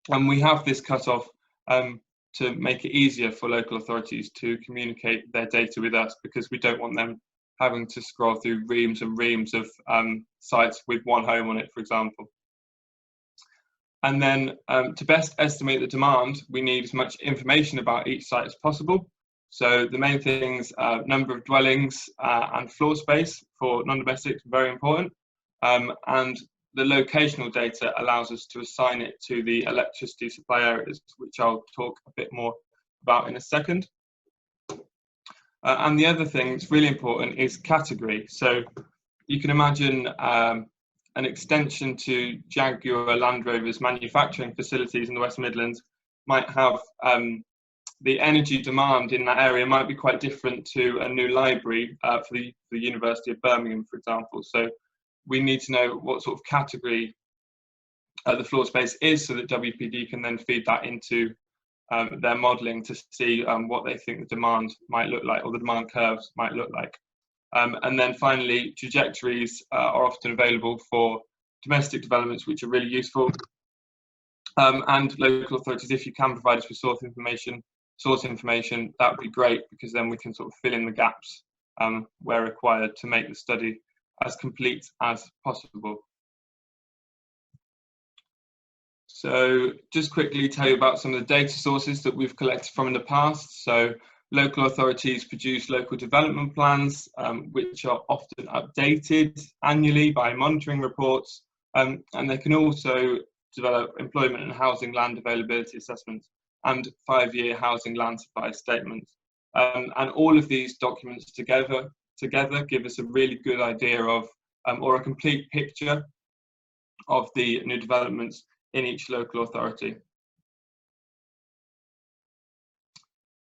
And we have this cut off to make it easier for local authorities to communicate their data with us, because we don't want them having to scroll through reams and reams of sites with one home on it, for example. And then to best estimate the demand, we need as much information about each site as possible. So the main things are number of dwellings and floor space for non-domestic, very important. And the locational data allows us to assign it to the electricity supply areas, which I'll talk a bit more about in a second. And the other thing that's really important is category. So you can imagine an extension to Jaguar Land Rover's manufacturing facilities in the West Midlands might have the energy demand in that area might be quite different to a new library for the University of Birmingham, for example. So we need to know what sort of category the floor space is, so that WPD can then feed that into their modelling to see what they think the demand might look like, or the demand curves might look like. And then finally, trajectories are often available for domestic developments, which are really useful. And local authorities, if you can provide us with source information, that would be great, because then we can sort of fill in the gaps where required to make the study as complete as possible. So just quickly tell you about some of the data sources that we've collected from in the past. So local authorities produce local development plans, which are often updated annually by monitoring reports, and they can also develop employment and housing land availability assessments and 5-year housing land supply statements. And all of these documents together give us a really good idea of, or a complete picture of the new developments in each local authority.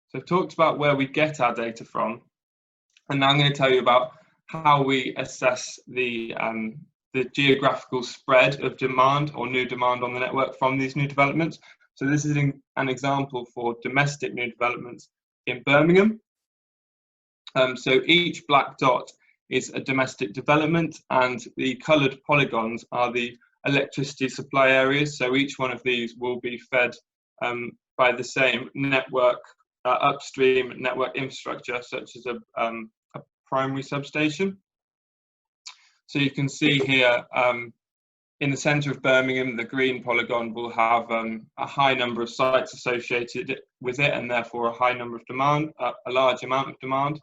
So I've talked about where we get our data from, and now I'm going to tell you about how we assess the geographical spread of demand or new demand on the network from these new developments. So this is an example for domestic new developments in Birmingham. So each black dot is a domestic development, and the coloured polygons are the electricity supply areas. So each one of these will be fed by the same network, upstream network infrastructure, such as a primary substation. So you can see here in the centre of Birmingham, the green polygon will have a high number of sites associated with it, and therefore a high number of demand, a large amount of demand.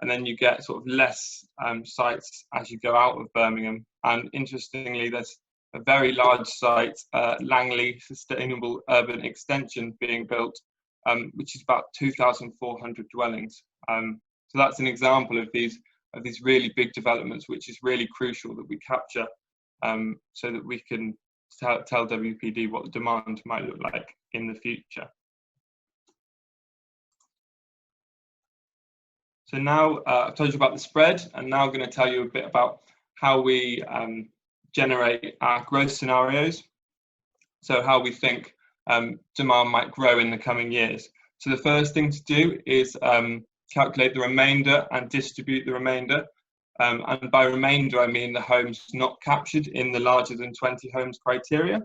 And then you get sort of less sites as you go out of Birmingham. And interestingly, there's a very large site, Langley Sustainable Urban Extension, being built, which is about 2,400 dwellings. So that's an example of these really big developments, which is really crucial that we capture, so that we can tell WPD what the demand might look like in the future. So now I've told you about the spread, and now I'm going to tell you a bit about how we generate our growth scenarios. So how we think demand might grow in the coming years. So the first thing to do is calculate the remainder and distribute the remainder. And by remainder, I mean the homes not captured in the larger than 20 homes criteria.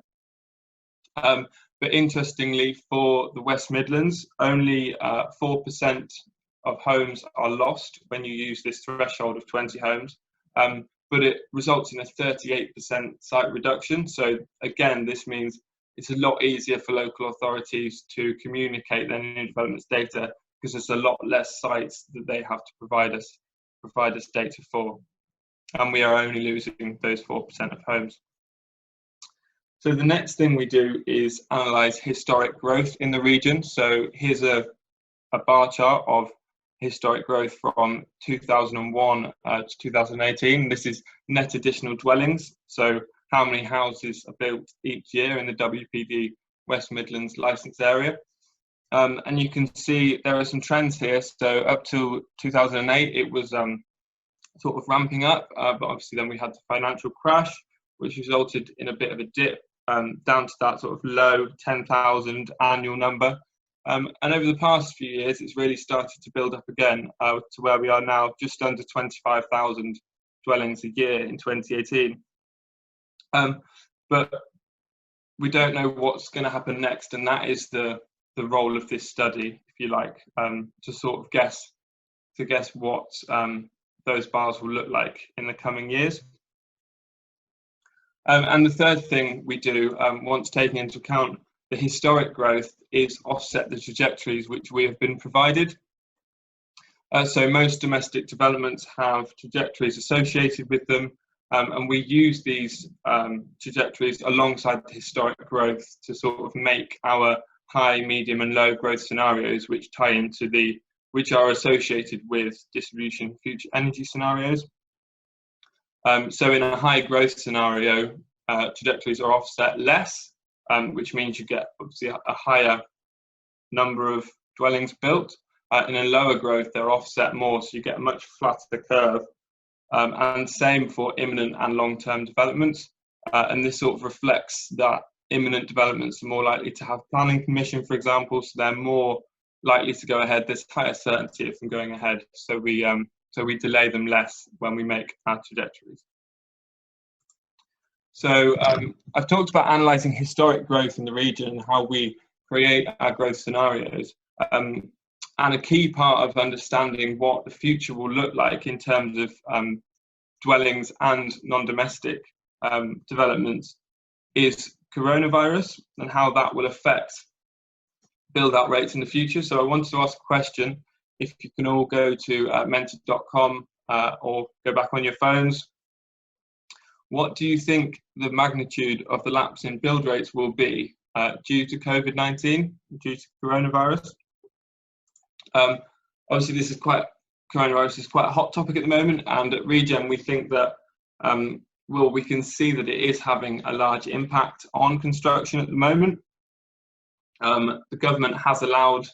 But interestingly, for the West Midlands, only 4% of homes are lost when you use this threshold of 20 homes, but it results in a 38% site reduction. So again, this means it's a lot easier for local authorities to communicate their new developments data, because there's a lot less sites that they have to provide us data for, and we are only losing those 4% of homes. So the next thing we do is analyse historic growth in the region. So here's a bar chart of historic growth from 2001 to 2018. This is net additional dwellings, so how many houses are built each year in the WPD West Midlands licence area. And you can see there are some trends here. So up to 2008, it was sort of ramping up, but obviously then we had the financial crash, which resulted in a bit of a dip down to that sort of low 10,000 annual number. And over the past few years, it's really started to build up again to where we are now, just under 25,000 dwellings a year in 2018. But we don't know what's going to happen next, and that is the role of this study, if you like, to sort of guess what those bars will look like in the coming years. And the third thing we do, once taking into account the historic growth, is offset the trajectories which we have been provided. So most domestic developments have trajectories associated with them, and we use these trajectories alongside the historic growth to sort of make our high, medium and low growth scenarios which which are associated with distribution future energy scenarios. So in a high growth scenario, trajectories are offset less, which means you get obviously a higher number of dwellings built. In a lower growth, they're offset more, so you get a much flatter curve. And same for imminent and long-term developments. And this sort of reflects that imminent developments are more likely to have planning permission, for example, so they're more likely to go ahead. There's higher certainty of them going ahead, so we delay them less when we make our trajectories. So I've talked about analysing historic growth in the region and how we create our growth scenarios. And a key part of understanding what the future will look like in terms of dwellings and non-domestic developments is coronavirus and how that will affect build-out rates in the future. So I wanted to ask a question. If you can all go to mentor.com or go back on your phones. What do you think the magnitude of the lapse in build rates will be due to COVID-19, due to coronavirus? Obviously, coronavirus is quite a hot topic at the moment, and at Regen we think that we can see that it is having a large impact on construction at the moment. The government has allowed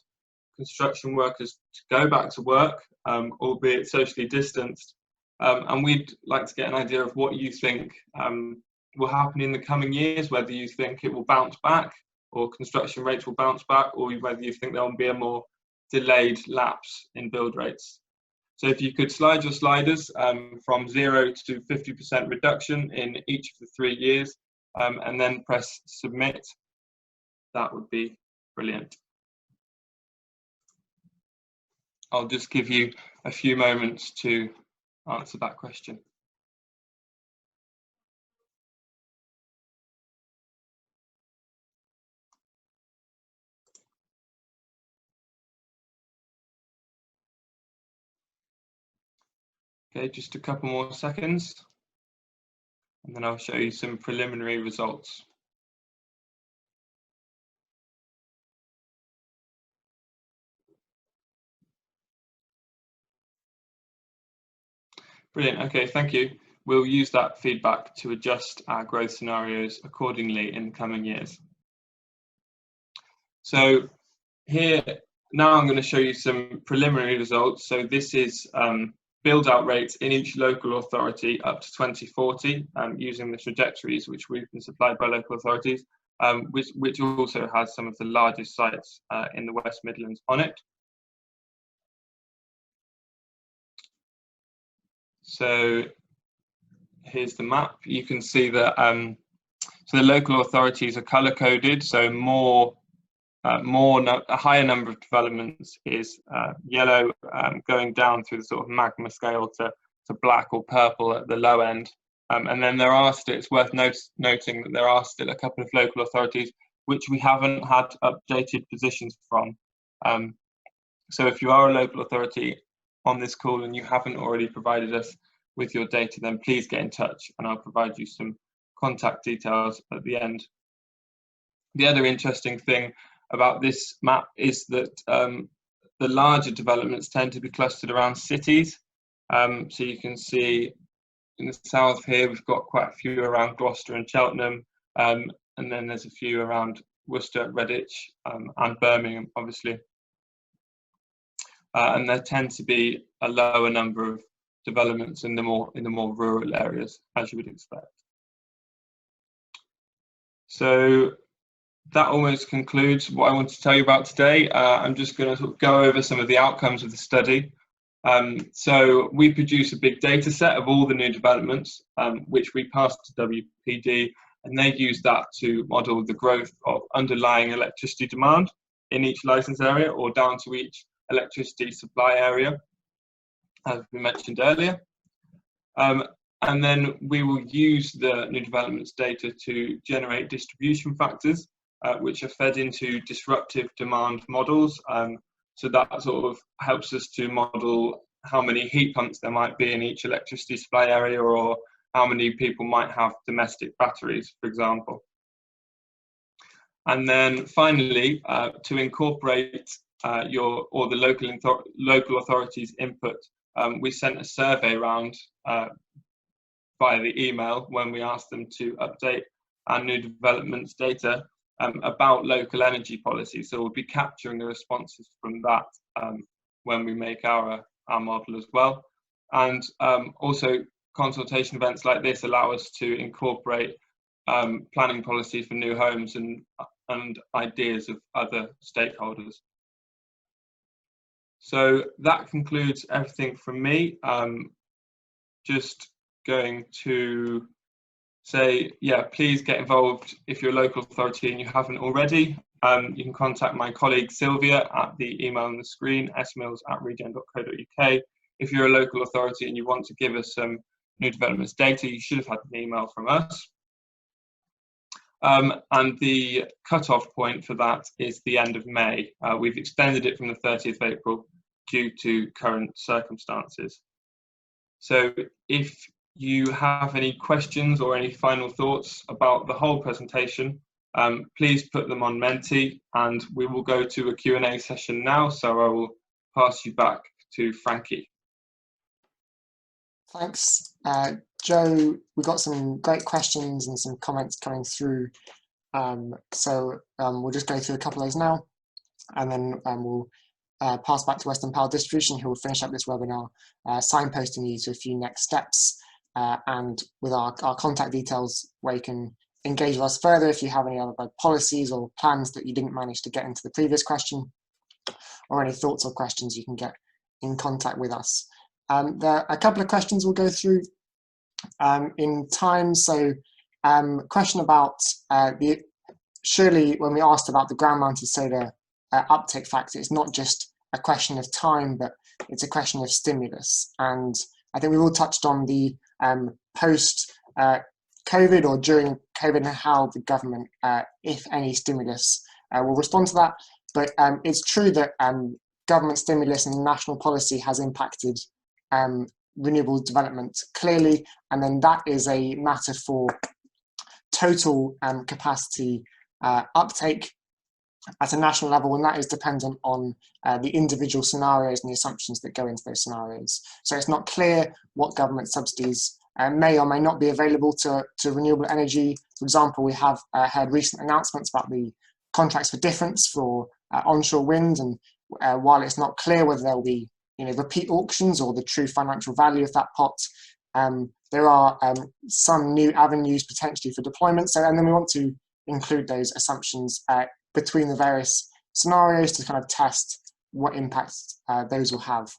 construction workers to go back to work, albeit socially distanced, and we'd like to get an idea of what you think will happen in the coming years, whether you think it will bounce back or construction rates will bounce back, or whether you think there will be a more delayed lapse in build rates. So if you could slide your sliders from 0 to 50% reduction in each of the 3 years and then press submit, that would be brilliant. I'll just give you a few moments to answer that question. Okay, just a couple more seconds, and then I'll show you some preliminary results. Brilliant, okay, thank you. We'll use that feedback to adjust our growth scenarios accordingly in the coming years. So here, now I'm going to show you some preliminary results. So this is build-out rates in each local authority up to 2040 using the trajectories which we've been supplied by local authorities, which also has some of the largest sites in the West Midlands on it. So here's the map. You can see that so the local authorities are colour-coded, so a higher number of developments is yellow, going down through the sort of magma scale to black or purple at the low end. And then there are still, it's worth noting that there are still a couple of local authorities which we haven't had updated positions from. So if you are a local authority on this call and you haven't already provided us with your data, then please get in touch and I'll provide you some contact details at the end. The other interesting thing about this map is that the larger developments tend to be clustered around cities. So you can see in the south here, we've got quite a few around Gloucester and Cheltenham, and then there's a few around Worcester, Redditch, and Birmingham, obviously. And there tend to be a lower number of developments in the more rural areas, as you would expect. So that almost concludes what I want to tell you about today. I'm just going to go over some of the outcomes of the study. So we produce a big data set of all the new developments, which we pass to WPD, and they use that to model the growth of underlying electricity demand in each licence area or down to each electricity supply area, as we mentioned earlier. And then we will use the new developments data to generate distribution factors, which are fed into disruptive demand models. So that sort of helps us to model how many heat pumps there might be in each electricity supply area, or how many people might have domestic batteries, for example. And then finally, to incorporate the local authorities' input, we sent a survey around via the email when we asked them to update our new developments data about local energy policy. So we'll be capturing the responses from that when we make our model as well. And also consultation events like this allow us to incorporate planning policy for new homes and ideas of other stakeholders. So that concludes everything from me. Just going to say, yeah, please get involved if you're a local authority and you haven't already. You can contact my colleague Sylvia at the email on the screen, smills@regen.co.uk. If you're a local authority and you want to give us some new developments data, you should have had an email from us. And the cut-off point for that is the end of May. We've extended it from the 30th of April due to current circumstances. So if you have any questions or any final thoughts about the whole presentation, please put them on Menti, and we will go to a Q&A session now. So I will pass you back to Frankie. Thanks, Joe. We got some great questions and some comments coming through. We'll just go through a couple of those now, and then we'll pass back to Western Power Distribution, who will finish up this webinar, signposting you to a few next steps, and with our contact details where you can engage with us further if you have any other policies or plans that you didn't manage to get into the previous question, or any thoughts or questions, you can get in contact with us. There are a couple of questions we'll go through in time. So question about surely when we asked about the ground-mounted solar uptake factor, it's not just a question of time, but it's a question of stimulus. And I think we've all touched on the post-COVID or during COVID and how the government, if any stimulus, will respond to that. But it's true that government stimulus and national policy has impacted renewable development clearly, and then that is a matter for total capacity uptake at a national level, and that is dependent on the individual scenarios and the assumptions that go into those scenarios. So it's not clear what government subsidies may or may not be available to renewable energy. For example, we have heard recent announcements about the contracts for difference for onshore wind, and while it's not clear whether there will be repeat auctions or the true financial value of that pot, there are some new avenues potentially for deployment. So, and then we want to include those assumptions between the various scenarios to kind of test what impact those will have.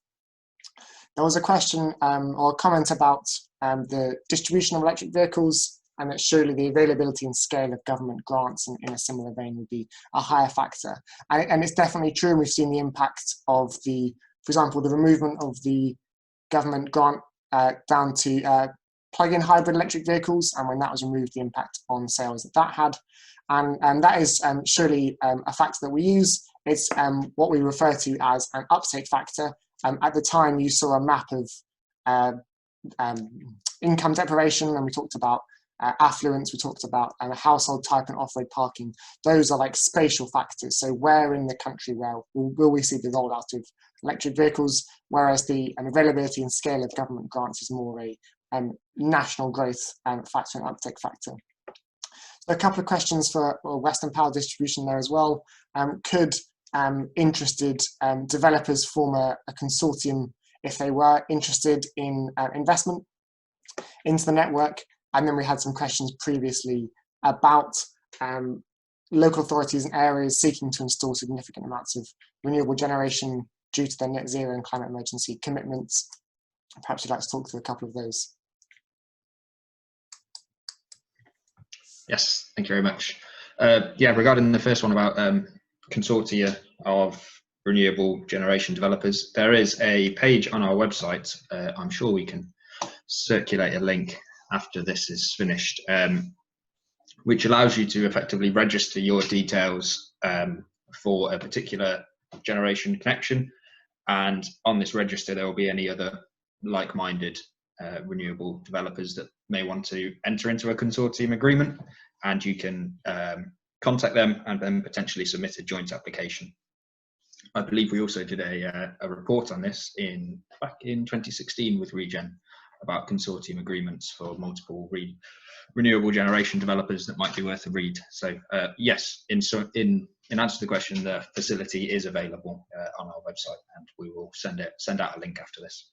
There was a question or a comment about the distribution of electric vehicles, and that surely the availability and scale of government grants in a similar vein would be a higher factor. And it's definitely true, and we've seen the impact of for example, the removal of the government grant down to plug-in hybrid electric vehicles, and when that was removed, the impact on sales that had. And that is surely a factor that we use. It's what we refer to as an uptake factor. At the time, you saw a map of income deprivation, and we talked about affluence, we talked about household type and off-road parking. Those are like spatial factors. So where in the country will we see the rollout of electric vehicles, whereas the availability and scale of government grants is more a national growth factor and uptake factor. So a couple of questions for Western Power Distribution there as well. Could interested developers form a consortium if they were interested in investment into the network? And then we had some questions previously about local authorities and areas seeking to install significant amounts of renewable generation due to their net zero and climate emergency commitments. Perhaps you'd like to talk through a couple of those. Yes, thank you very much. Yeah, regarding the first one about consortia of renewable generation developers, there is a page on our website. I'm sure we can circulate a link after this is finished, which allows you to effectively register your details for a particular generation connection. And on this register, there will be any other like-minded renewable developers that may want to enter into a consortium agreement, and you can contact them and then potentially submit a joint application. I believe we also did a report on this back in 2016 with Regen about consortium agreements for multiple renewable generation developers that might be worth a read. So yes, in answer to the question, the facility is available on our website, and we will send out a link after this.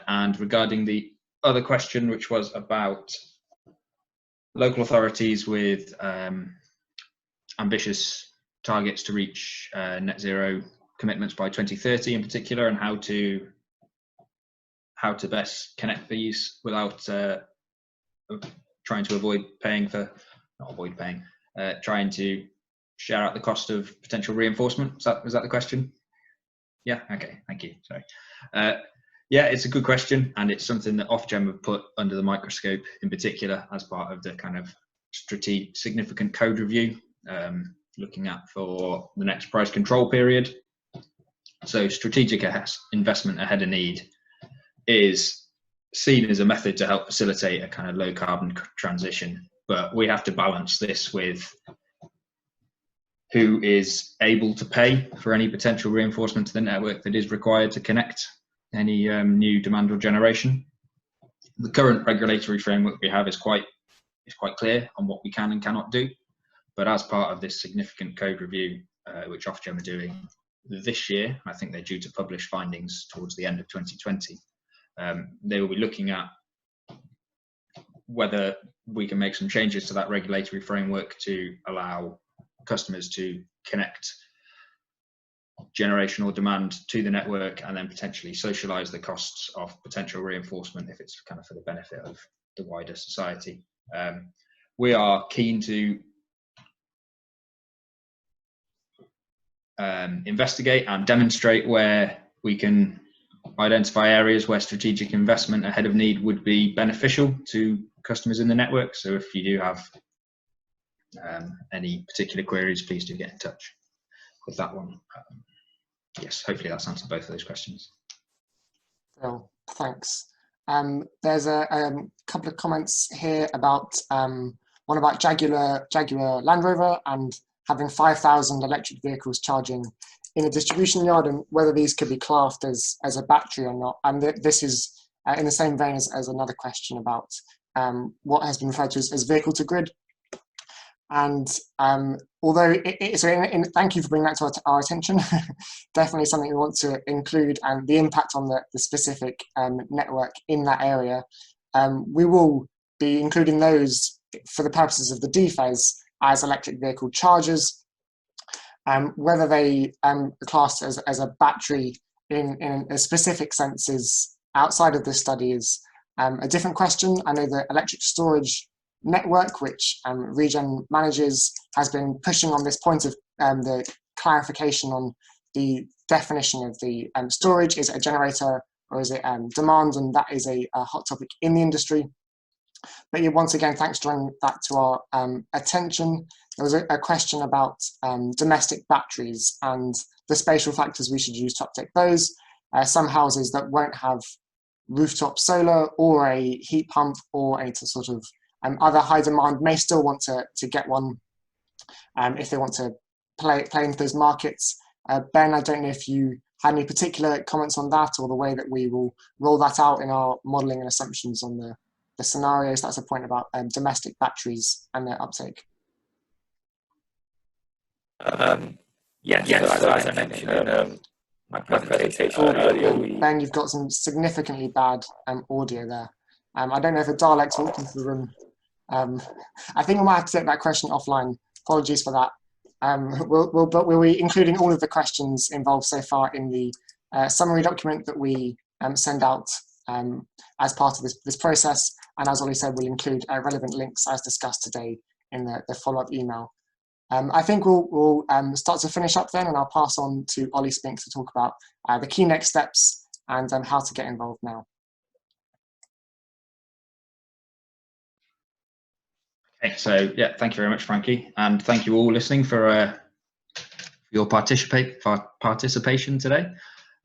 And regarding the other question, which was about local authorities with ambitious targets to reach net zero commitments by 2030 in particular, and how to best connect these without trying to trying to share out the cost of potential reinforcement. Was that the question? Yeah, okay, thank you, sorry. Yeah, it's a good question, and it's something that Ofgem have put under the microscope in particular as part of the kind of significant code review, looking at for the next price control period. So strategic investment ahead of need is seen as a method to help facilitate a kind of low carbon transition, but we have to balance this with who is able to pay for any potential reinforcement to the network that is required to connect any new demand or generation. The current regulatory framework we have is quite clear on what we can and cannot do, but as part of this significant code review, which Ofgem are doing this year, I think they're due to publish findings towards the end of 2020. They will be looking at whether we can make some changes to that regulatory framework to allow customers to connect generation or demand to the network, and then potentially socialise the costs of potential reinforcement if it's kind of for the benefit of the wider society. We are keen to investigate and demonstrate where we can identify areas where strategic investment ahead of need would be beneficial to customers in the network. So if you do have any particular queries, please do get in touch with that one. Yes, hopefully that's answered both of those questions. Phil, thanks. There's a couple of comments here about one about Jaguar Land Rover and having 5,000 electric vehicles charging in a distribution yard, and whether these could be classed as a battery or not. And this is in the same vein as another question about what has been referred to as vehicle to grid. And although, thank you for bringing that to our attention, definitely something we want to include, and the impact on the specific network in that area. We will be including those for the purposes of the DFES as electric vehicle chargers. Whether they are classed as a battery in a specific sense outside of this study is a different question. I know the electric storage network, which Regen manages, has been pushing on this point of the clarification on the definition of the storage. Is it a generator or is it demand? And that is a hot topic in the industry. But yeah, once again, thanks for drawing that to our attention. There was a question about domestic batteries and the spatial factors we should use to uptake those. Some houses that won't have rooftop solar or a heat pump or any sort of other high demand may still want to get one if they want to play into those markets. Ben, I don't know if you had any particular comments on that, or the way that we will roll that out in our modelling and assumptions on the scenarios. That's a point about domestic batteries and their uptake. Yes, so as I mentioned in my presentation earlier, Ben, you've got some significantly bad audio there. I don't know if a Dalek's walked into the room. I think we might have to take that question offline. Apologies for that. We'll be including all of the questions involved so far in the summary document that we send out as part of this process. And as Ollie said, we'll include relevant links as discussed today in the follow-up email. I think we'll start to finish up then, and I'll pass on to Ollie Spink to talk about the key next steps and how to get involved now. Okay, so yeah, thank you very much, Frankie, and thank you all listening for your participation today.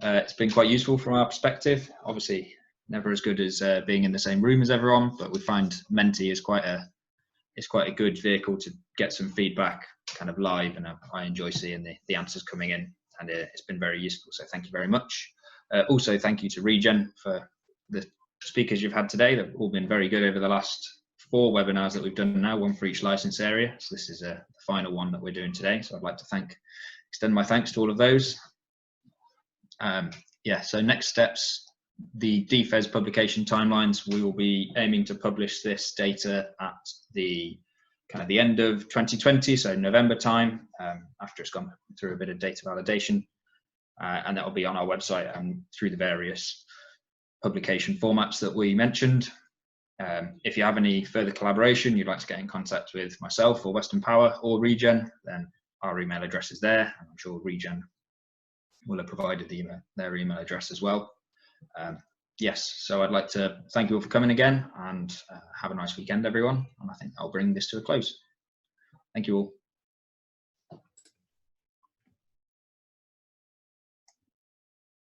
It's been quite useful from our perspective. Obviously, never as good as being in the same room as everyone, but we find Menti is quite a it's quite a good vehicle to get some feedback kind of live, and I enjoy seeing the answers coming in, and it's been very useful. So thank you very much. Also, thank you to Regen for the speakers you've had today. They've all been very good over the last 4 webinars that we've done now, one for each license area. So this is the final one that we're doing today. So I'd like to extend my thanks to all of those. Yeah, so next steps, the DFES publication timelines. We will be aiming to publish this data at the end of 2020, so November time, after it's gone through a bit of data validation, and that will be on our website and through the various publication formats that we mentioned. If you have any further collaboration, you'd like to get in contact with myself or Western Power or Regen, then our email address is there. I'm sure Regen will have provided their email address as well. Yes, so I'd like to thank you all for coming again, and have a nice weekend, everyone. And I think I'll bring this to a close. Thank you all.